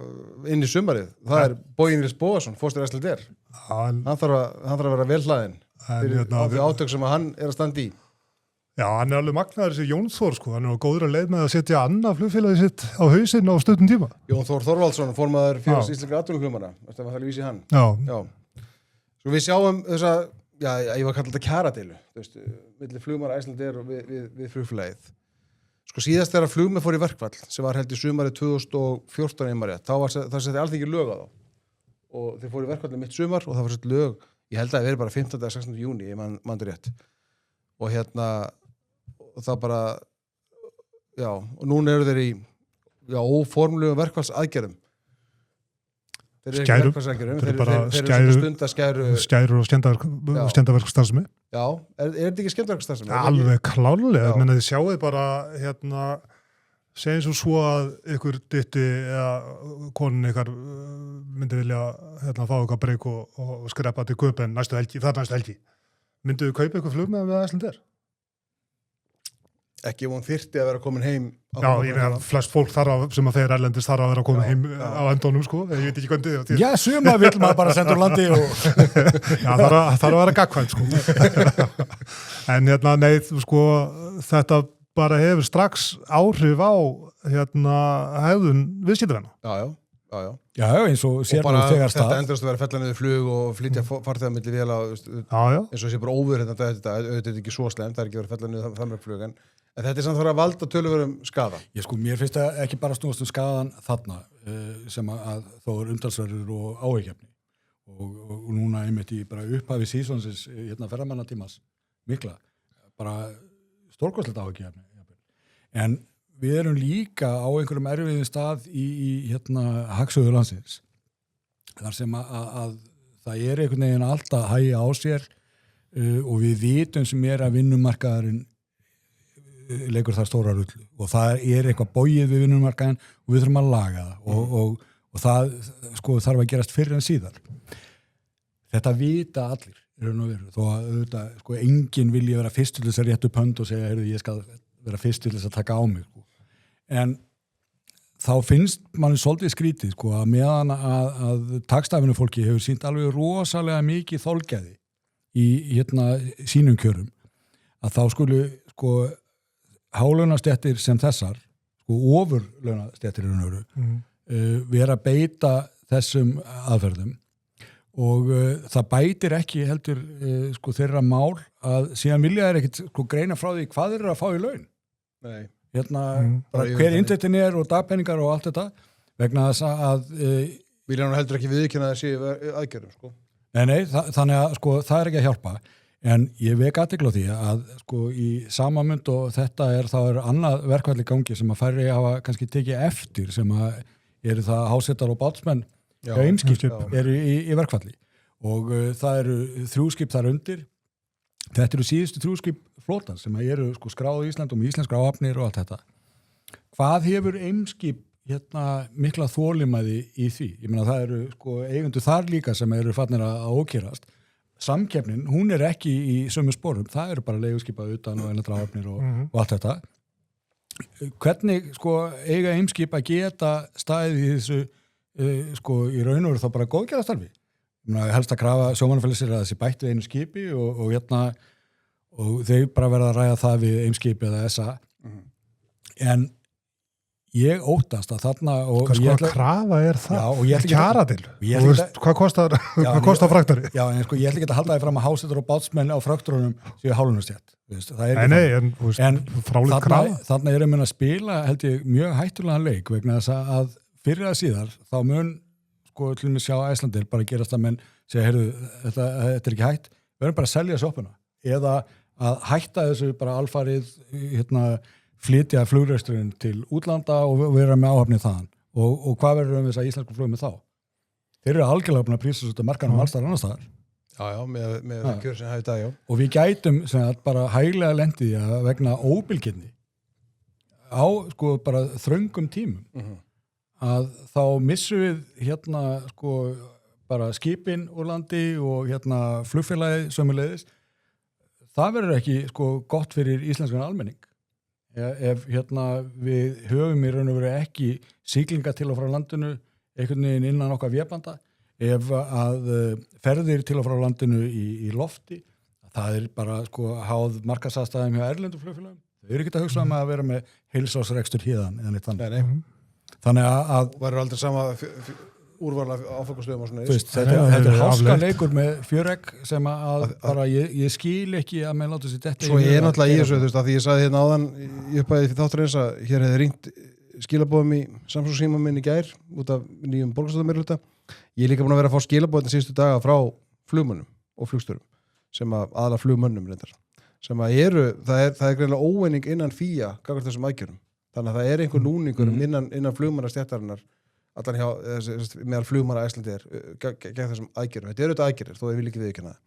inn í sumarið, það er Bogi Nils Bogason, fóstur Æslandir. Hann þarf að vera vel hlaðinn fyrir því átök sem að hann er að standa í. Já, hann er alveg magnaður þessi Jón Þór, sko. Hann er góður að leið með að setja annað flugfélagið sitt á hausinn á stuttum tíma. Jón Þór Þorvaldsson, formaður félags íslenskra atvinnuflugmanna. Það var það vísi hann. Já. Svo við sjáum þessa, ég var kallað þetta kjaradeilu, þú veist, milli flugmanna Æslandir og við flugfélagið. Sko síðast þegar flugmenn fór í verkfall, sem var held í sumarið 2014 einmarið, það setti Alþingi lög á þá. Og þeir fóru í verkfalli mitt sumar og það var sett lög, ég held að það veri bara 15. eða 16. júní, ég mann rétt. Og og það bara, og núna eru þeir í, óformlegum verkfallsaðgerðum. Skærum. Þeir eru stunda skærur og skemmdarverkstarfsemi. Já, er þetta ekki skemmdarverkstarfsemi? Alveg klárlega, menn að þið sjáu bara, segjum svo að ykkur dytti eða konin ykkar myndi vilja fá ykkur breyk og skrepa til Köpen næstu helgi. Myndu þið kaupa ykkur flug með við Æslandir? Ekki ef hún þyrfti að vera komin heim. Já, ég veit að flest fólk sem að fer erlendis þarf að vera komin heim á endónum, sko. Ég veit ekki hvernig. Já, suma vill maður bara senda úr landi og... Já, þarf að vera gagkvæmt, sko. En nei, sko, þetta bara hefur strax áhrif á hegðun viðskiptavinna. Já, eins og sér nú þegar stað. Þetta endast að vera fella niður flug og flytja farþega milli véla eins og sé bara óver þetta er ekki svo slemt, það er ekki verið fella niður það með flug en þetta er samt að valda töluverðum skaða. Mér finnst það ekki bara snúast skaðan þarna sem að þó er umtalsverður og áhyggjefni og núna einmitt í bara upphafi sísonsins ferðamannatímans mikla, bara stórkostlegt áhyggjefni. En við erum líka á einhverjum erfiðum stað í hagsögu landsins. Þar sem að það er einhvern veginn alltaf að hægja á sér og við vitum sem er að vinnumarkaðurinn leikur það stóra rullu og það er eitthvað bogið við vinnumarkaðin og við þurfum að laga það og það sko þarf að gerast fyrr en síðar. Þetta vita allir. raun og veru, þó að auðvitað, sko, enginn vilji vera fyrst til þess að réttu pönd og segja, heyrðu, ég skal vera fyrst til þess að taka á mig, sko. En þá finnst manni svolítið skrítið, sko, að meðan að takstafinu fólki hefur sýnt alveg rosalega mikið þolgæði í sínum kjörum, að þá skulu, sko, hálaunastéttir sem þessar, sko, ofurlaunastéttir í raun og veru, vera að beita þessum aðferðum og það bætir ekki heldur sko þeirra mál að síðan vilja þeir ekkit sko greina frá því hvað þeir eru að fá í laun. Nei. Bara hver inntektin og dagpenningar og allt þetta vegna þess að vilja nú heldur ekki viðurkenna þessi aðgerðum, sko. Nei, þannig að sko það er ekki að hjálpa en ég vek athygli á því að sko í sama mund og þetta þá er annað verkfall í gangi sem að færri hafa kannski tekið eftir sem að eru það hásettar og bátsmenn hjá Eimskip eru í verkfalli og það eru 3 skip þar undir. Þetta eru síðustu 3 skip flótan sem eru sko skráð í Ísland og með íslenskra áhafnir og allt þetta. Hvað hefur Eimskip mikla þolinmæði í því? Ég meina það eru sko eigendur þar líka sem eru farnir að ókýrast. Samkeppnin, hún er ekki í sömu sporum. Það eru bara leiguskipa utan og ennatra áhafnir og allt þetta. Hvernig sko eiga Eimskip að geta staðið í þessu sko í raun og veru þá bara góðgerðastarfi. Helst að krafa sjómannafélagsins að þessi bættu einu skipi og þeir bara verða að ræða það við Eimskip eða SA. En ég óttast að þarna hvað krafa er það? Já, og ég ætla kjaradil. Hvað kostar fraktari? Já, en sko ég ætla ekki að halda því fram að hásetar og bátsmenn á frakturunum séu hálunastjætt. En frálít krafa. Þarna er að spila held ég mjög hættulegan leik vegna þess að fyrir að síðar, þá mun sko til og með sjá Æslandir bara gerast að menn segja, heyrðu, þetta er ekki hægt við erum bara að selja sjoppuna eða að hætta þessu bara alfarið flytja flugreksturinn til útlanda og vera með áhafnið þaðan og hvað verður þess að íslensku flugum með þá? Þeir eru algjörlega búin að prísa svo markanum alls þar annars þar. Já, með kjör sem hafi dag, já. Og við gætum bara hæglega lendið að vegna óbilginni á sko bara þröngum tímum að þá missum við sko bara skipin úr landi og flugfélagi sömuleiðis. Það verður ekki sko gott fyrir íslenskan almenning. Ef við höfum í raun og veru ekki siglinga til og frá landinu einhvern veginn innan okkar vébanda, ef að ferðir til og frá landinu í lofti, það er bara sko háð markaðsaðstæðum hjá erlendu flugfélagum. Þau eru ekki að hugsa að vera með heilsársrekstur héðan eða neitt þannig. Nei. Þannig að verður aldrei sama úrvala áfangastöðum og svona. Þetta er háskaleikur með fjöregg sem að bara ég skil ekki að menn láta sér detta. Svo ég er náttúrulega í þessu, þú veist, að því ég sagði hérna áðan í upphæði þáttarins að hér hefði ringt skilabóðum í Samsung síma minn í gær út af nýjum borgarstjórnarmeirihluta. Ég er líka búin að vera að fá skilabóðin síðustu daga frá flugmönnum og flugstjórum sem að aðalega flugmönnum reyndar. Sem að það er greinilega óeining innan FÍA gagnvart þessum aðgerðum. Þannig að það er einhver núningur innan flugmannastéttarinnar allan hjá meðal flugmanna Æslandir gegn þessum aðgerðum. Þetta eru aðgerðir, þó ég vil ekki viðurkenna það.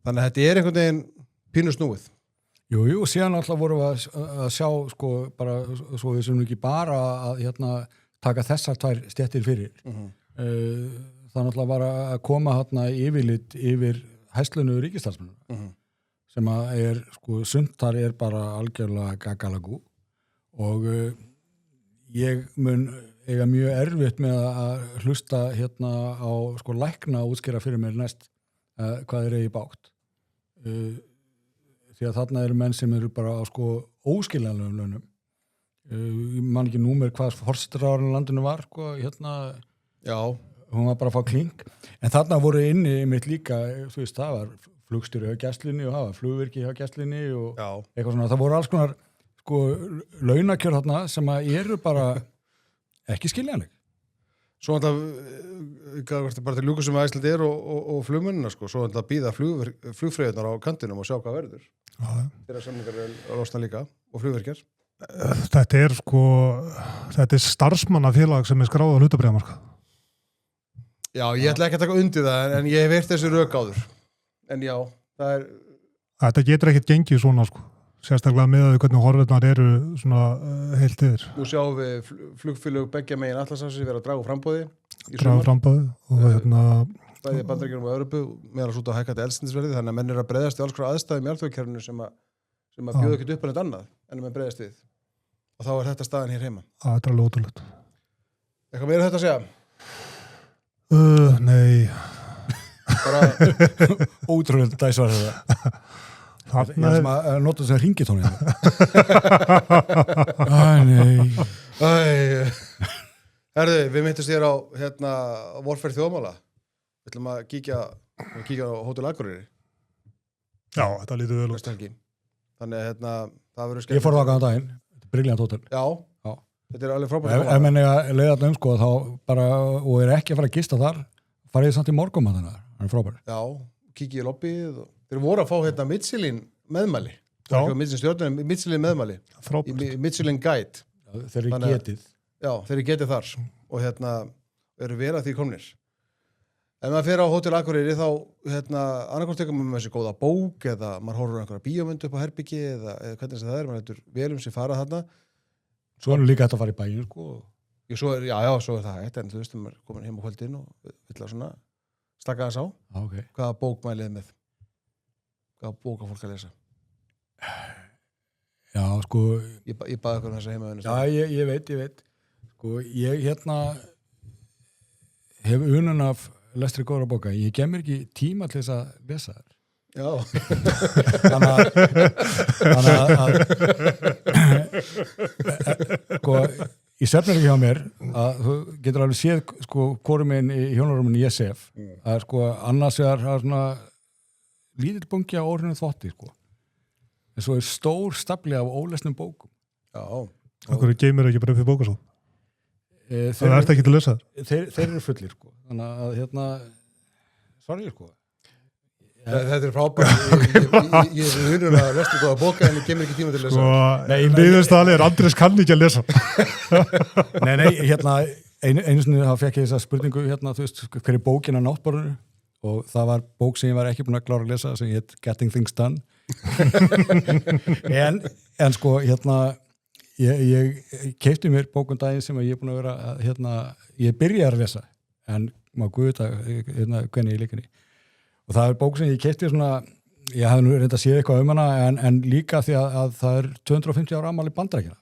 Þannig að þetta er einhvern veginn pínu snúið. Jú, síðan alltaf vorum við að sjá sko bara svo við sem ekki bara að taka þessar 2 stéttir fyrir. Það alltaf var að koma yfirlit yfir hæslunu ríkisstarfsmönnum sem að er sko sundtar er bara algjörlega gagalagú. Og ég mun eiga mjög erfitt með að hlusta á sko lækna að útskýra fyrir mér næst hvað er í bágt. Því að þarna eru menn sem eru bara á sko óskiljanlegum launum. Ég man ekki númer hvað forsætisráðherrann í landinu var, sko, Já. Hún var bara að fá klink. En þarna voru inni mitt líka, þú veist, það var flugstjóri hjá Gæslunni og það var flugvirki hjá Gæslunni og eitthvað svona. Það voru alls konar sko launakjör þarna sem að eru bara ekki skiljanleg. Svo alltaf bara til ljúku sem Æslandi er og flugmennina sko, svo alltaf býða flugfreyðunar á kantinum og sjá hvað verður. Þeirra samningar er losna líka og flugvirkjar. Þetta er starfsmannafélag sem er skráð á hlutabréfamarkað. Já, ég ætla ekki að taka undir það en ég hef heyrt þessi rök áður. En já, það er... Þetta getur ekkert gengið svona sko. Sérstaklega með að hvernig horfirnar eru svona heilt yfir. Nú sjáum við flugfélög beggja megin Atlantshafsins vera að draga úr framboði í sumar. Draga úr framboði og bæði Bandaríkjunum og Evrópu meðal út á hækkandi eldsneytisverði, þannig að menn eru að bregðast í alls konar aðstæðum í alþjóðakerfinu sem að bjóða ekkert upp en eitt annað en að menn bregðast við. Og þá er þetta staðan hér heima. Þetta er alveg ótrúlegt. Eitthvað meira þetta að segja? Nei. Bara ótrúlega dæsvar þetta. Ég sem að nota þess að ringitóni. Nei. Herðu, við myndumst þér á Warfare þjóðmála. Við ætlum að kíkja á Hótel Akureyri. Já, þetta lítur vel út. Þannig að það verður skemmt. Ég fór það á daginn. Þetta er brilliant hótel. Já. Þetta er alveg frábært. Ef menn að leiða alltaf sko þá bara, og er ekki að fara að gista þar, farið samt í morgunmatana. Það er frábært. Já, kíkja í lobbyið. Þeir voru að fá Michelin meðmæli. Já. Michelin meðmæli. Frábært. Michelin Guide. Þeir eru getið. Já, þeir eru getið þar og eru verið að því komnir. Ef maður fer á Hótel Akureyri þá annarkvæmst tekur maður með þessi góða bók eða maður horfur einhverja bíómyndu upp á herbyggi eða hvernig það er, maður hættur velum sér fara þarna. Svo er líka hægt að fara í bæinn sko. Svo er það hægt, en þú veist, maður komin heim á kvöldin og vill að svona stakka þess á. Okay. Hvaða bók maður leið með? Hvaða bók á fólk að lesa? Já, sko. Ég baði okkur um þessa heimavinnu. Já, ég veit. Sko, ég hef unun af lestri góðra bóka. Ég gef mér ekki tíma til þess að lesa þær. Já. Þannig að sko, ég svefnir ekki hjá mér að þú getur alveg séð sko hvorum einn í hjónarúminu ég sef. Að sko annars er svona lítill bungi á orðinu þvotti sko. En svo er stór stafli af ólesnum bókum. Já. Akkur geymir ekki bara upp í bókasóð? Það ert ekki til að lesa þær? Þeir eru fullir sko. Þannig að svarið sko. Þetta er frábært. Ég er hundur að lestu góða bóka en ég kemur ekki tíma til að lesa. Niðurstaðan er Andrés kann ekki að lesa. Nei, einu sinni þá fekk ég þessa spurningu þú veist, hver er bókin á náttborðinu? Og það var bók sem ég var ekki búin að klára að lesa sem heit Getting Things Done. en sko, ég keypti mér bókum daginn sem ég er búin að vera ég byrjaði að lesa en maður guða hvernig ég líka henni og það er bók sem ég keypti svona ég hafði nú reynda að séð eitthvað um hana en líka því að það er 250 ára afmæli Bandaríkjanna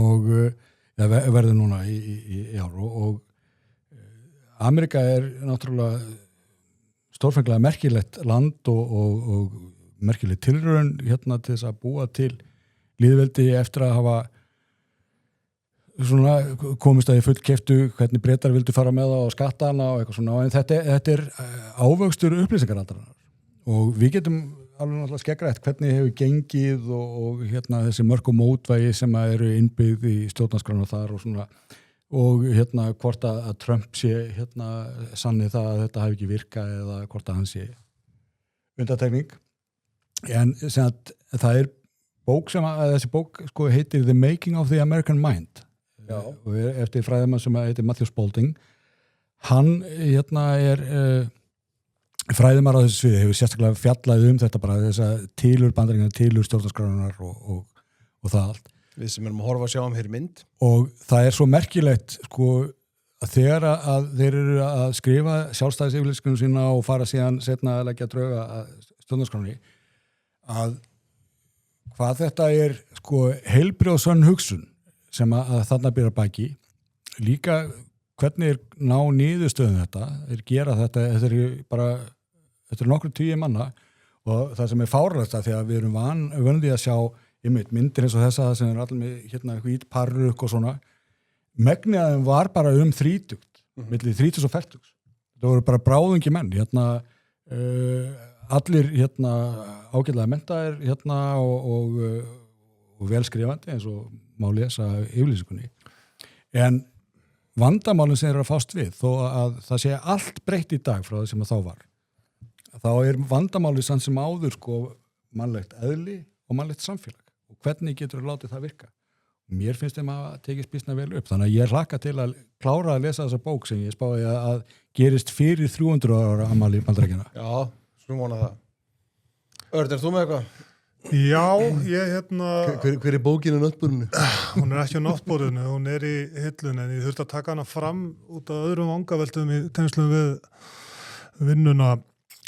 og það verður núna í ár og Amerika er náttúrulega stórfenglega merkilegt land og merkileg tilraun til þess að búa til lýðveldi eftir að hafa svona komist að í full keftu hvernig Bretar vildu fara með það og skatta hana og eitthvað svona en þetta er ávöxtur upplýsingaraldarinnar og við getum alveg náttúrulega skeggrætt hvernig hefur gengið og þessi mörk og mótvægi sem eru innbyggð í stjórnarskrána þar og svona og hvort að Trump sé sanni það að þetta hafi ekki virkað eða hvort að hann sé undantekning en sem að það er bók sem að þessi bók sko heitir The Making of the American Mind og eftir fræðimann sem heitir Matthew Spalding hann er fræðimar á þessu sviði hefur sérstaklega fjallað þetta bara þess að tilur Bandaríkjanna, tilur stjórnarskrárinnar og það allt við sem erum að horfa að sjá hér mynd og það er svo merkilegt sko að þegar að þeir eru að skrifa sjálfstæðisyfirlýsingu sína og fara síðan setna að leggja drauga að stjórnarskrárinni að hvað þetta er sko heilbrigð og sönn hugsun sem að þarna byrja baki líka hvernig ná niðurstöðum þeir gera þetta er nokkru 10 manna og það sem er fárlegast að því að við erum vöndið að sjá myndir eins og þessa sem er allir með hvít parruk og svona megnið að þeim var bara 30 milli 30 og 40 það voru bara bráðungi menn allir ágætlega menntaðir og velskrifandi eins og má lesa yfirlýsingunni en vandamálin sem eru að fást við þó að það sé allt breytt í dag frá það sem þá var þá er vandamálið sann sem áður sko mannlegt eðli og mannlegt samfélag og hvernig getur þú látið það virka og mér finnst þeim að tekist býsna vel upp þannig að ég hlakka til að klára að lesa þessa bók sem ég spái að gerist fyrir 300 ára afmæli Bandaríkjanna. Já, svo vona það. Örn, er þú með eitthvað? Já, ég Hver er bókin á náttborðinu? hún er ekki á náttborðinu, hún er í hillunni, en ég þurfti að taka hana fram út af öðrum vangaveltum í tengslum við vinnuna,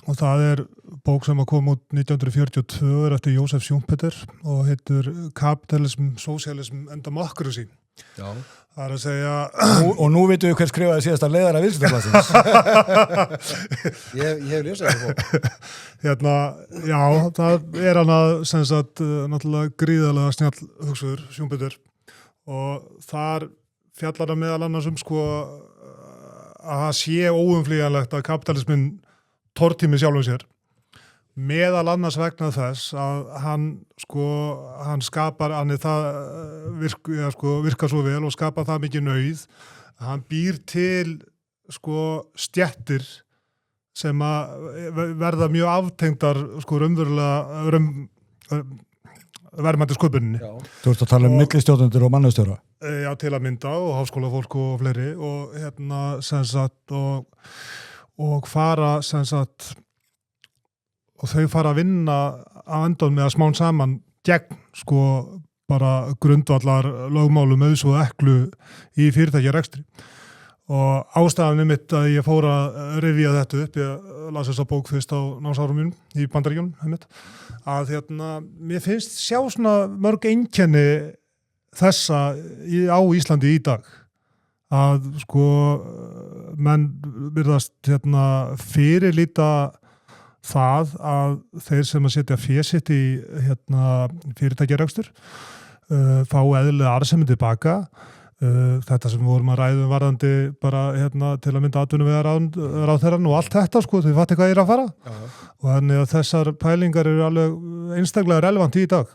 og það er bók sem kom út 1942 eftir Jósef Schumpeter og heitir Capitalism, Socialism and Democracy. Já. Það er að segja... Og nú veitum við hver skrifaði síðasta leiðara viðskiptablaðsins. Ég hef lesað þetta bók. Já, það er hann að, sem sagt, náttúrulega gríðarlega snjall hugsuður, Schumpeter, og þar fjallar það meðal annars sko að það sé óumflýjanlegt að kapitalismin tortími sjálfum sér, meðal annars vegna þess að hann skapar, hann er það virkar svo vel og skapar það mikið nauð, að hann býr til stjettir sem að verða mjög aftengdar raunverulega verðmæti sköpuninni. Þú ert að tala millistjórnendur og mannustjóra. Já, til að mynda og háskólafólk og fleiri og sem sagt og fara sem sagt og þau fara að vinna á endan með að smán saman gegn bara grundvallar lögmálum auðs og eklu í fyrirtækjarekstri og ástæðan mitt að ég fór að rifja þetta upp, ég las þessa bók fyrst á námsárum mínum í Bandaríkjunum að mér finnst sjá svona mörg einkenni þessa á Íslandi í dag að menn virðast fyrirlíta það að þeir sem að setja fé sitt í fyrirtækjarekstur fá eðlilega arðsemi tilbaka. Þetta sem við vorum að ræða varðandi bara til að mynda atvinnuvegaráðherrann og allt þetta þau fatti hvað ég er að fara. Og þannig að þessar pælingar eru alveg einstaklega relevant í dag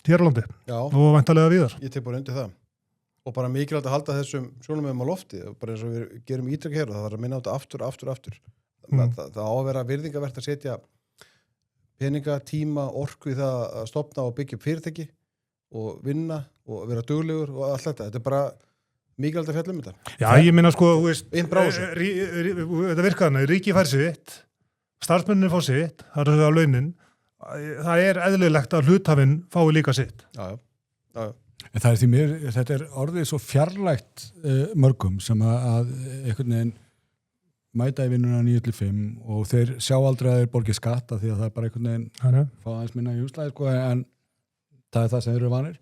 hér á landi og væntanlega víðar. Ég tek bara undir það. Og bara mikilvægt að halda þessum sjónarmiðum á lofti, bara eins og við gerum ítrekka hér og það þarf að minna á þetta aftur. Það á að vera virðingavert að setja peninga, tíma, orku í það að stofna og byggja upp fyrirtæki og vinna og vera duglegur og allt þetta. Þetta er bara mikilvægt að fjalla þetta. Já, ég minna þú veist, þetta virkar hana, ríki fær sitt, starfsmennir fá sitt, það er á launin, það er eðlilegt að hluthafinn fái líka sitt. Já. En það er því mér, þetta er orðið svo fjarlægt mörgum sem að einhvern veginn mæta í vinnuna 9-5 og þeir sjá aldrei að þeir borgi skatta því að það er bara einhvern veginn fá aðeins minna í húsnæði en það er það sem þeir eru vanir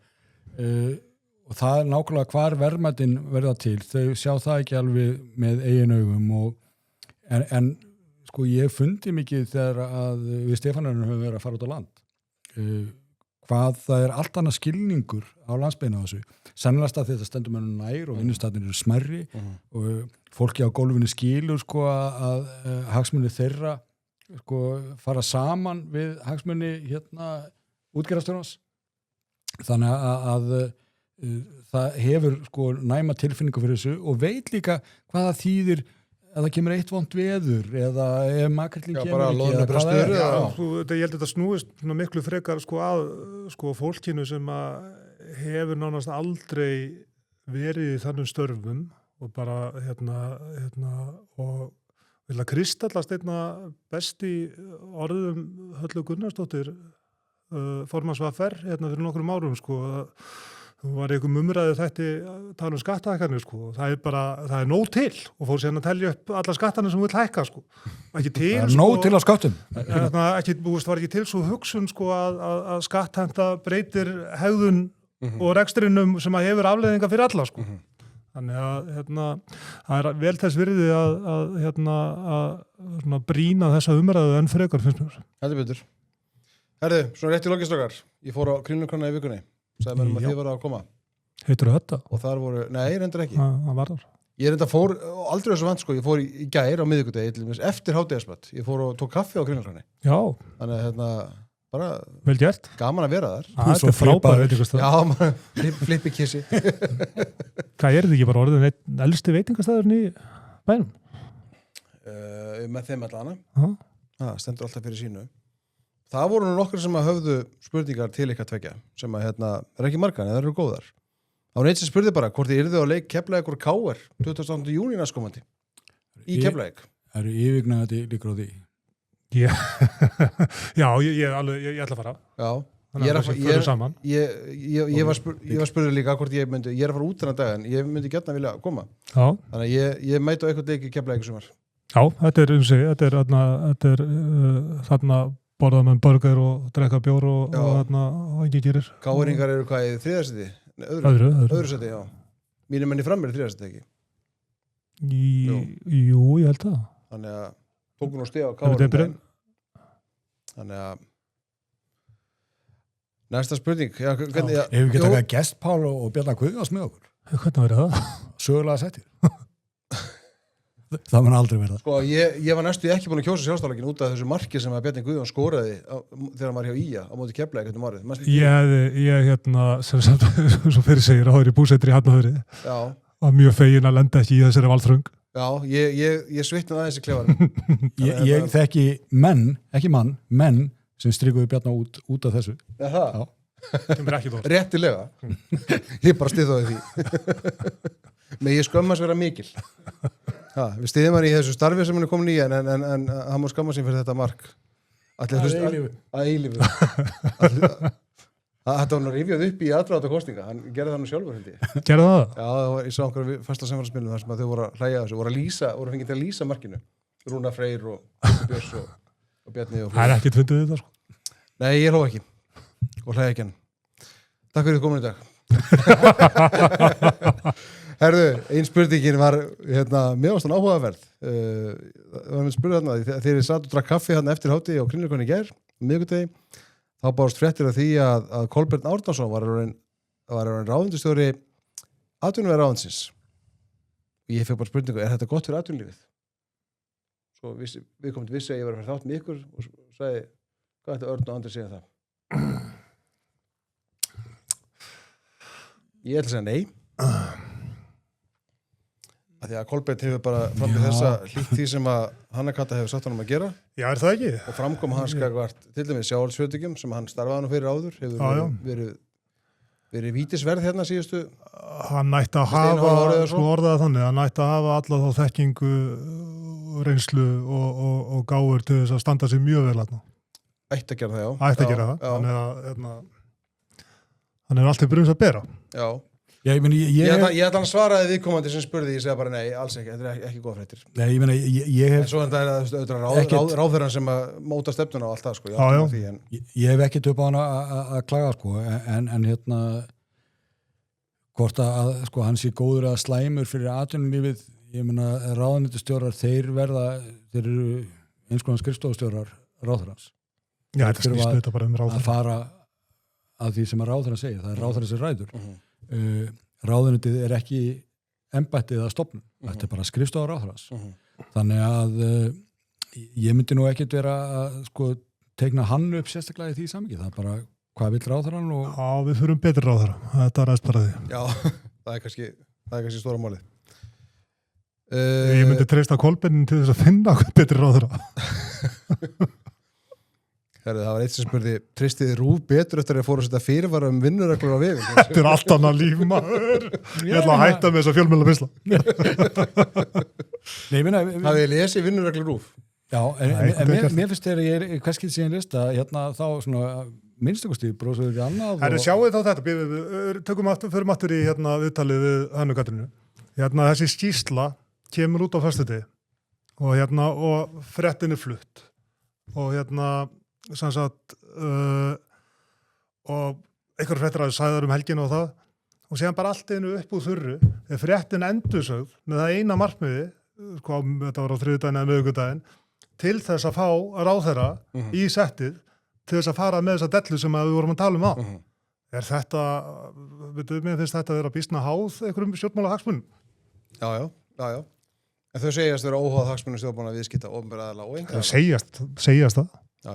og það er nákvæmlega hvar verðmætin verða til, þau sjá það ekki alveg með eigin augum en ég fundi mikið þegar að við Stefanarinn höfum verið að fara út á land hvað það er allt annað skilningur á landsbyggðinni á þessu. Sennilegast að þetta stendur með nær og vinnustaðnir eru smærri og fólki á gólfinu skilur að hagsmuni þeirra fara saman við hagsmuni útgerðarstjórans. Þannig að það hefur næma tilfinningu fyrir þessu og veit líka hvað það þýðir að það kemur eitt vont veður eða ef makrillin kemur ekki eða hvað það er. Ég held að þetta snúist miklu frekar að fólkinu sem hefur nánast aldrei verið í þannig störfum og bara og vilja kristallast einna besti orðum Höllu Gunnarsdóttir formanns VFR fyrir nokkrum árum Hún var einhver umræðu þætti tala skattahækkanir það er nóg til og fór síðan að telja upp alla skattanir sem vill hækka ekki til nóg til á skattum var ekki til svo hugsun að skatthæmta breytir hegðun og rekstrinum sem að hefur afleiðingar fyrir alla þannig að það er vel þess virði að brýna þessa umræðu enn frekar finnst mér. Heldur betur. Herðu, svona rétt í lokistokar ég fór á Kringlukonna í vikunni sagði mér að þið voru að koma. Heitirðu þetta? Og þar voru, nei, reyndar ekki. Það var þar. Ég reyndar fór, aldrei þessu vant ég fór í gær á miðvikudegi, eftir hádegismat. Ég fór og tók kaffi á Kringlunni. Já. Þannig að bara vel gert. Gaman að vera þar. Þetta er frábær veitingastað. Já, flippi kissi. Hvað er þetta ekki bara orðin einn elsti veitingastæðurinn í bænum? Með þeim allana. Það stendur alltaf fyrir sínu. Það voru nú nokkur sem að höfðu spurningar til ykkar tvekja sem að er ekki margar en það eru góðar. Það var neitt sem spurði bara hvort þið yrðu á leik Keflavíkur og KR 28. júní næstkomandi í Keflavík. Það eru yfirgnæfandi líkur á því. Já, ég ætla að fara. Já, þannig að það fyrir saman. Ég var spurður líka hvort ég er að fara út þennan dag en ég myndi gjarna vilja koma. Já. Þannig að ég mæti á eitthvað leik í Keflavík í sumar. Já, þetta er þarna borða með burger og drekka bjór og þarna og ekki gerir. Káringar eru hvað í þriðarsæti? Öðru sæti, já. Mínir menni fram er í þriðarsæti, ekki? Jú, ég held það. Þannig að tókun og stiga á Káringar. Þannig að næsta spurning. Já, hvernig, Ef við getum að gestpál og Bjarnar Guðjóns með okkur. Hvernig verður það? Sögulega settir. Það mun aldrei verða. Sko, ég var næstu ekki búin að kjósa sjálfstæðarleikin út af þessu marki sem að Bjarni Guðjón skoraði þegar hann var hjá IA á móti Keflavík um árið. Ég sem svo fyrir segir, áður í búsetri í Hafnarfirði. Já. Var mjög fegin að lenda ekki í þessari valþröng. Já, ég svitnaði aðeins í klefanum. Ég þekki menn sem strikuðu Bjarnar út af þessu. Já. Sem ekki dótt. Réttilega. Ég bara styð á því. Men ég skömmast vera mikil. Við styðum hann í þessu starfi sem hann er komin í en hann má skamma sín fyrir þetta mark. Að eilífu. Þetta var nú rifjað upp í aðdraganda kosninga. Hann gerði það nú sjálfur, held ég. Gerði það? Já, ég sá einhverja fasta samfélagsmiðlum þar sem að þau voru að hlæja þessu, voru fengið til að lýsa markinu. Rúna Freyr og Björns og Bjarni og Það er ekkert fundið þetta, sko. Nei, ég hló ekki. Og hlæja ekki hann. Takk fyrir komin í dag. Herðu, ein spurningin var mér varst hann áhugaverð. Það var með spurning þarna, þegar ég satt og drakk kaffi hann eftir hátíð á Kringlukonni í gær, miðvikudegi, þá bárust fréttir af því að Kolbeinn Árnason var orðinn ráðuneytisstjóri atvinnuvegaráðuneytisins. Og ég fekk bara spurningu, er þetta gott fyrir atvinnulífið? Svo við komum til vissi að ég var að fara þátt með ykkur og sagði, hvað ætti Örn og Andri segja það? Ég ætla að segja nei. Af því að Kolbeinn hefur bara fram til þessa hlýtt því sem að Hanna Kata hefur sagt honum að gera. Já, er það ekki? Og framkom hans gagnvart til dæmis sjávarútvegsfyrirtækjum sem hann starfaði nú fyrir áður hefur verið vítisverð hérna síðustu. Hann ætti að hafa, sko orðaði þannig, hann ætti að hafa alla þá þekkingu, reynslu og gáfur til þess að standa sig mjög vel þarna. Ætti að gera það, já. Ætti að gera það. Þannig að hann er alltaf brunns að bera. Já. Ég ætla hann svaraði viðkomandi sem spurði, ég segja bara nei, alls ekki, þetta er ekki góð fréttir. Nei, ég hef... En svo er það ráðherran sem að móta stefnuna og allt það, sko. Ég hef ekkert upp á hann að klaga, sko, en hvort að, sko, hann sé góður að slæmur fyrir atvinnulífið, ég meina, ráðuneytisstjórar, þeir eru eins konar skrifstofustjórar ráðherrans. Já, þetta snýst þetta bara ráðherran. Að fara að því sem að ráðherran segir, það er ráðherran sem ræður. Ráðuneytið er ekki embættið að stofnun, þetta er bara skrifstofa ráðherrans. Þannig að ég myndi nú ekkert vera að sko teikna hann upp sérstaklega í því samhengi, það er bara hvað vill ráðherran og... Já, við þurfum betri ráðherra, þetta er aðeins bara því. Já, það er kannski stóra málið. Ég myndi treysta Kolbeinnin til þess að finna betri ráðherra. Herri, það var eitt sem spurði, treystiði RÚV betur eftir að fóru að setja fyrirvara vinnureglur á vegum? Þetta er allt annað líf, maður. Ég ætla að hætta með þessa fjölmiðla pisla. Hafið þið lesið vinnureglur RÚV? Já, en mér finnst þegar ég er hverskið síðan lista, hérna þá svona minnstakosti, bróðsögur í annað. Herri, sjáu þá þetta, förum aftur í viðtalið við Hönnu Katrínu. Þessi skýrsla kemur út á föstudegi og fréttin er flutt. Og sem sagt og einhver fréttir að sæðar helginu og það og síðan bara allt einu upp úr þurru þegar fréttin endursögð með það eina markmiði, sko, þetta var á þriðjudaginn eða miðvikudaginn, til þess að fá ráðherra í settið til þess að fara með þessa dellu sem við vorum að tala um á. Er þetta, mér finnst þetta að vera býsna háð einhverjum stjórnmála hagsmunum? Já. En þau segjast vera óháð hagsmunum stjórnmála viðskipta opinberra aðila og einhverja. Segjast það. Já.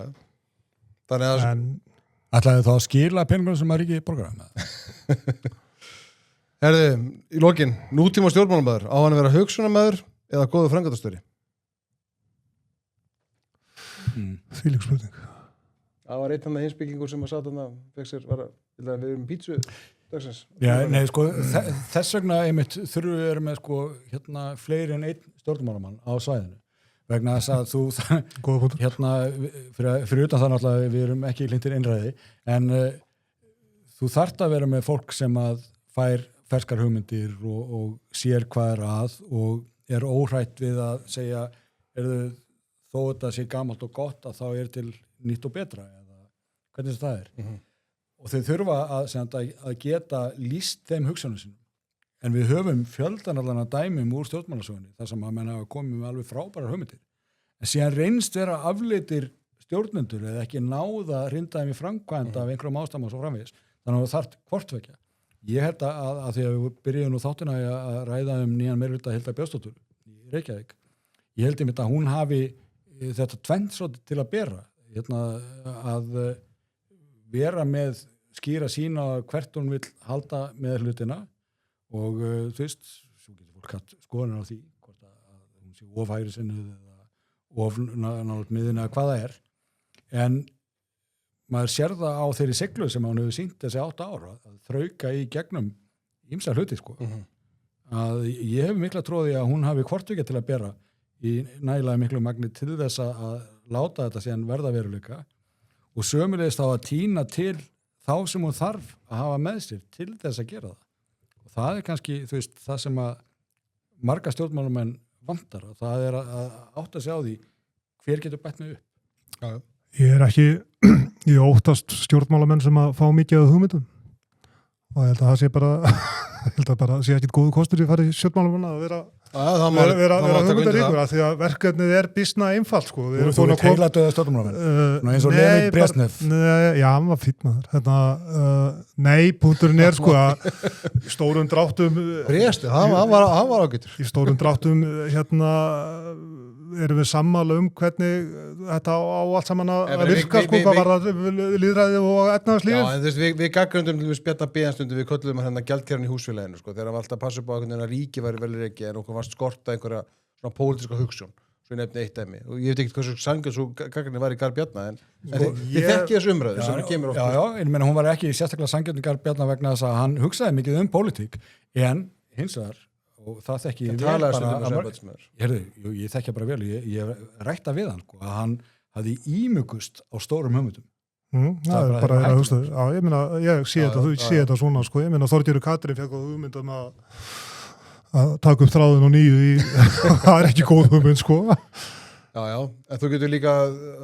Þannig að... Ætlaði þá að skila peningunum sem að ríki borgara með? Herðu, í lokin, nútíma stjórnmálamæður, á hann að vera hugsunarmæður eða góður framkvæmdastjóri? Þvílík spurning. Það var einn með hinsbyggingur sem að sat þarna, við erum pítsu dagsins. Já, nei, sko, þess vegna einmitt þurfum við með sko, fleiri en einn stjórnmálamann á svæðinu. vegna þess að þú Góða punktur. hérna, fyrir utan það náttúrulega við erum ekki hlindir innræði en þú þarft að vera með fólk sem að fær ferskar hugmyndir og sér hvað er að og er óhrætt við að segja þó þetta sé gamalt og gott að þá er til nýtt og betra eða hvernig það er og þau þurfa að geta lýst þeim hugsunum sinum en við höfum fjöldan allan að dæmum úr stjórnmálasögunni þar sem að menna komið með alveg frábærar hugmyndir en síðan reynst vera afleitir stjórnendur eða ekki náða að hrinda þeim í framkvæmd af einhverjum ástæðum og svo framvegis þannig að það þarf hvortvekja ég held að því að við byrjuðum nú þáttina að ræða nýjan meirihluta Hilda Björnsdóttur í Reykjavík ég held að hún hafi þetta tvennt svolítið til að bera að vera með skýra sína hvert hún vill halda með hlutina og þú veist, svo getur fólk hatt skoðanir á því hvort að hún sé of hægri sinnuð eða of nátt miðin eða hvað það er en maður sér það á þeirri siglu sem hann hefur sýnt þessi 8 ára að þrauka í gegnum ýmsa hluti sko að ég hef mikla tróði að hún hafi hvortvekja til að bera í nægilega miklu magni til þess að láta þetta síðan verða veruleika og sömulegist þá að tína til þá sem hún þarf að hafa með sér til þess að gera það og það er kannski þú veist það sem að marga stjórnmálamenn vantar og það er að átta sig á því hver getur bætt mig upp Ég óttast stjórnmálamenn sem að fá mikið af hugmyndum og ég held að það sé bara sé ekki góðu kostur í fari stjórnmálamenn að vera hugmyndaríkur af því að verkefnið er býsna einfalt sko. Þú ert heiladauða stjórnmálamenn eins og Leonid Brezhnev Já, hann var fínn maður Nei, punkturinn er sko að í stórum dráttum Brezhnev, hann var ágætur í stórum dráttum erum við sammála hvernig þetta á allt saman að virka sko hvað var það lýðræði og etnaðarslífið. Já, en þú veist, við gaggröndum til við spjalla bíðanstundum, við köllum hérna gjaldkerfin í húsfélaginu sko, þegar hann var alltaf að passa upp á að ríki væri vel ekki en okkur var skorta einhverja svona pólitíska hugsun, svo ég nefni eitt dæmi og ég veit ekki hversu sangjað svo gaggröndin var í Garð Bjarna en þið þekki þessu umræðu sem kemur oft. Já, ég meina hún var ekki sérstaklega sangjað í Garð Bjarna vegna þess að hann hugsaði mikið pólitík en hins vegar og það þekki ég vel bara ég þekki bara vel, ég rætta við hann að hann hafði ímugust á stórum hugmyndum það er bara að hugsta já, ég meina, ég sé þetta, þú sé þetta svona sko, ég meina Þorgerður Katrín fekk hugmyndum að taka upp þráðun og nýju það er ekki góð hugmynd sko Já, en þú getur líka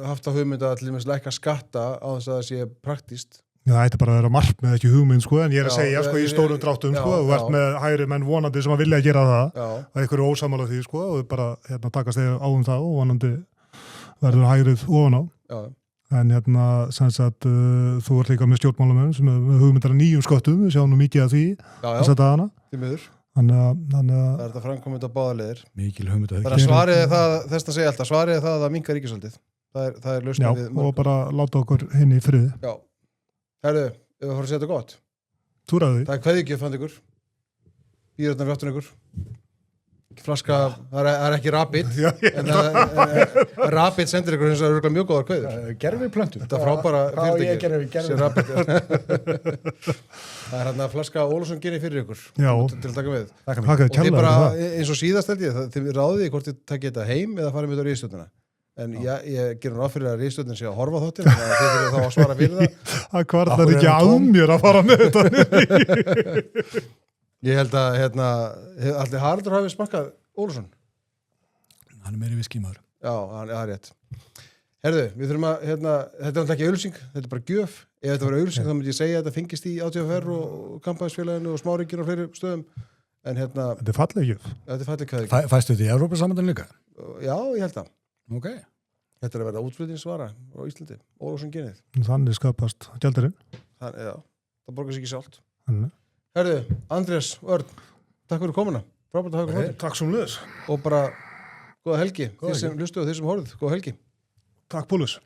haft að hugmynda að til dæmis lækka skatta á þess að það sé praktískt Já, það ætti bara að vera markmið ekki hugmynd sko, en ég er að segja sko í stórum dráttum sko, þú ert með hægri menn vonandi sem að vilja að gera það og einhverju ósamála því sko, og bara takast þeir á það og vonandi verður hægrið ofan á. En sem sagt, þú ert líka með stjórnmálamenn sem með hugmyndar að nýjum sköttum, við sjáum nú mikið af því þess að dagana. Því miður. Þannig að það er þetta framkomið á báða leiðir. Mikil hugmynd að svarið það að minnka ríkisvaldið. Það er lausnið við og bara láta okkur henni í friði. Já. Herðu, ef við fórum að segja þetta gott. Þú ræði. Það er kveðjugjöf fand ykkur. Býröðnar við áttum ykkur. Flaska, það er ekki Rapid. En Rapid sendir ykkur hins vegar mjög góðar kveðjur. Gerfi plöntu. Þetta frábæra fyrirtæki. Gerfi Rapid. Það er hérna flaska Ólafsson gerir fyrir ykkur. Já. Til að taka við. Og þið bara, eins og síðast held ég, þið ráðið hvort þið takið þetta heim eða farið með þetta á ríðstjórnina. En ég ger hún áfyrir að ríðstjórnin sé að horfa þáttir þannig að þið fyrir þá að svara fyrir það. Það kvartar ekki að mér að fara með þetta. Ég held að allir Haraldur hafi smakkað Ólafsson. Hann er meiri viskímaður. Já, það er rétt. Herðu, við þurfum að, þetta er náttúrulega ekki auglýsing, þetta er bara gjöf. Ef þetta var auglýsing þá myndi ég segja að þetta fengist í ÁTVR og Kampaðisfélaginu og Smáríkir og fleiri stöðum. En Þetta er falleg gjöf. Þetta er falleg kveðja. Fæstu þið í Evrópusambandinu líka? Já, ég held að. Ok. Þetta er að verða útflutningsvara á Íslandi. Ólafsson genið. Þannig skapast gjaldurinn. Já, það borgar sig ekki sjálft. Herðu, Andrés, Örn, takk fyrir komuna. Frábært að hafa ykkur. Takk sem lös. Og bara góða helgi. Þið sem hlustuðu og þið sem horfðu, góða helgi. Takk Pólus.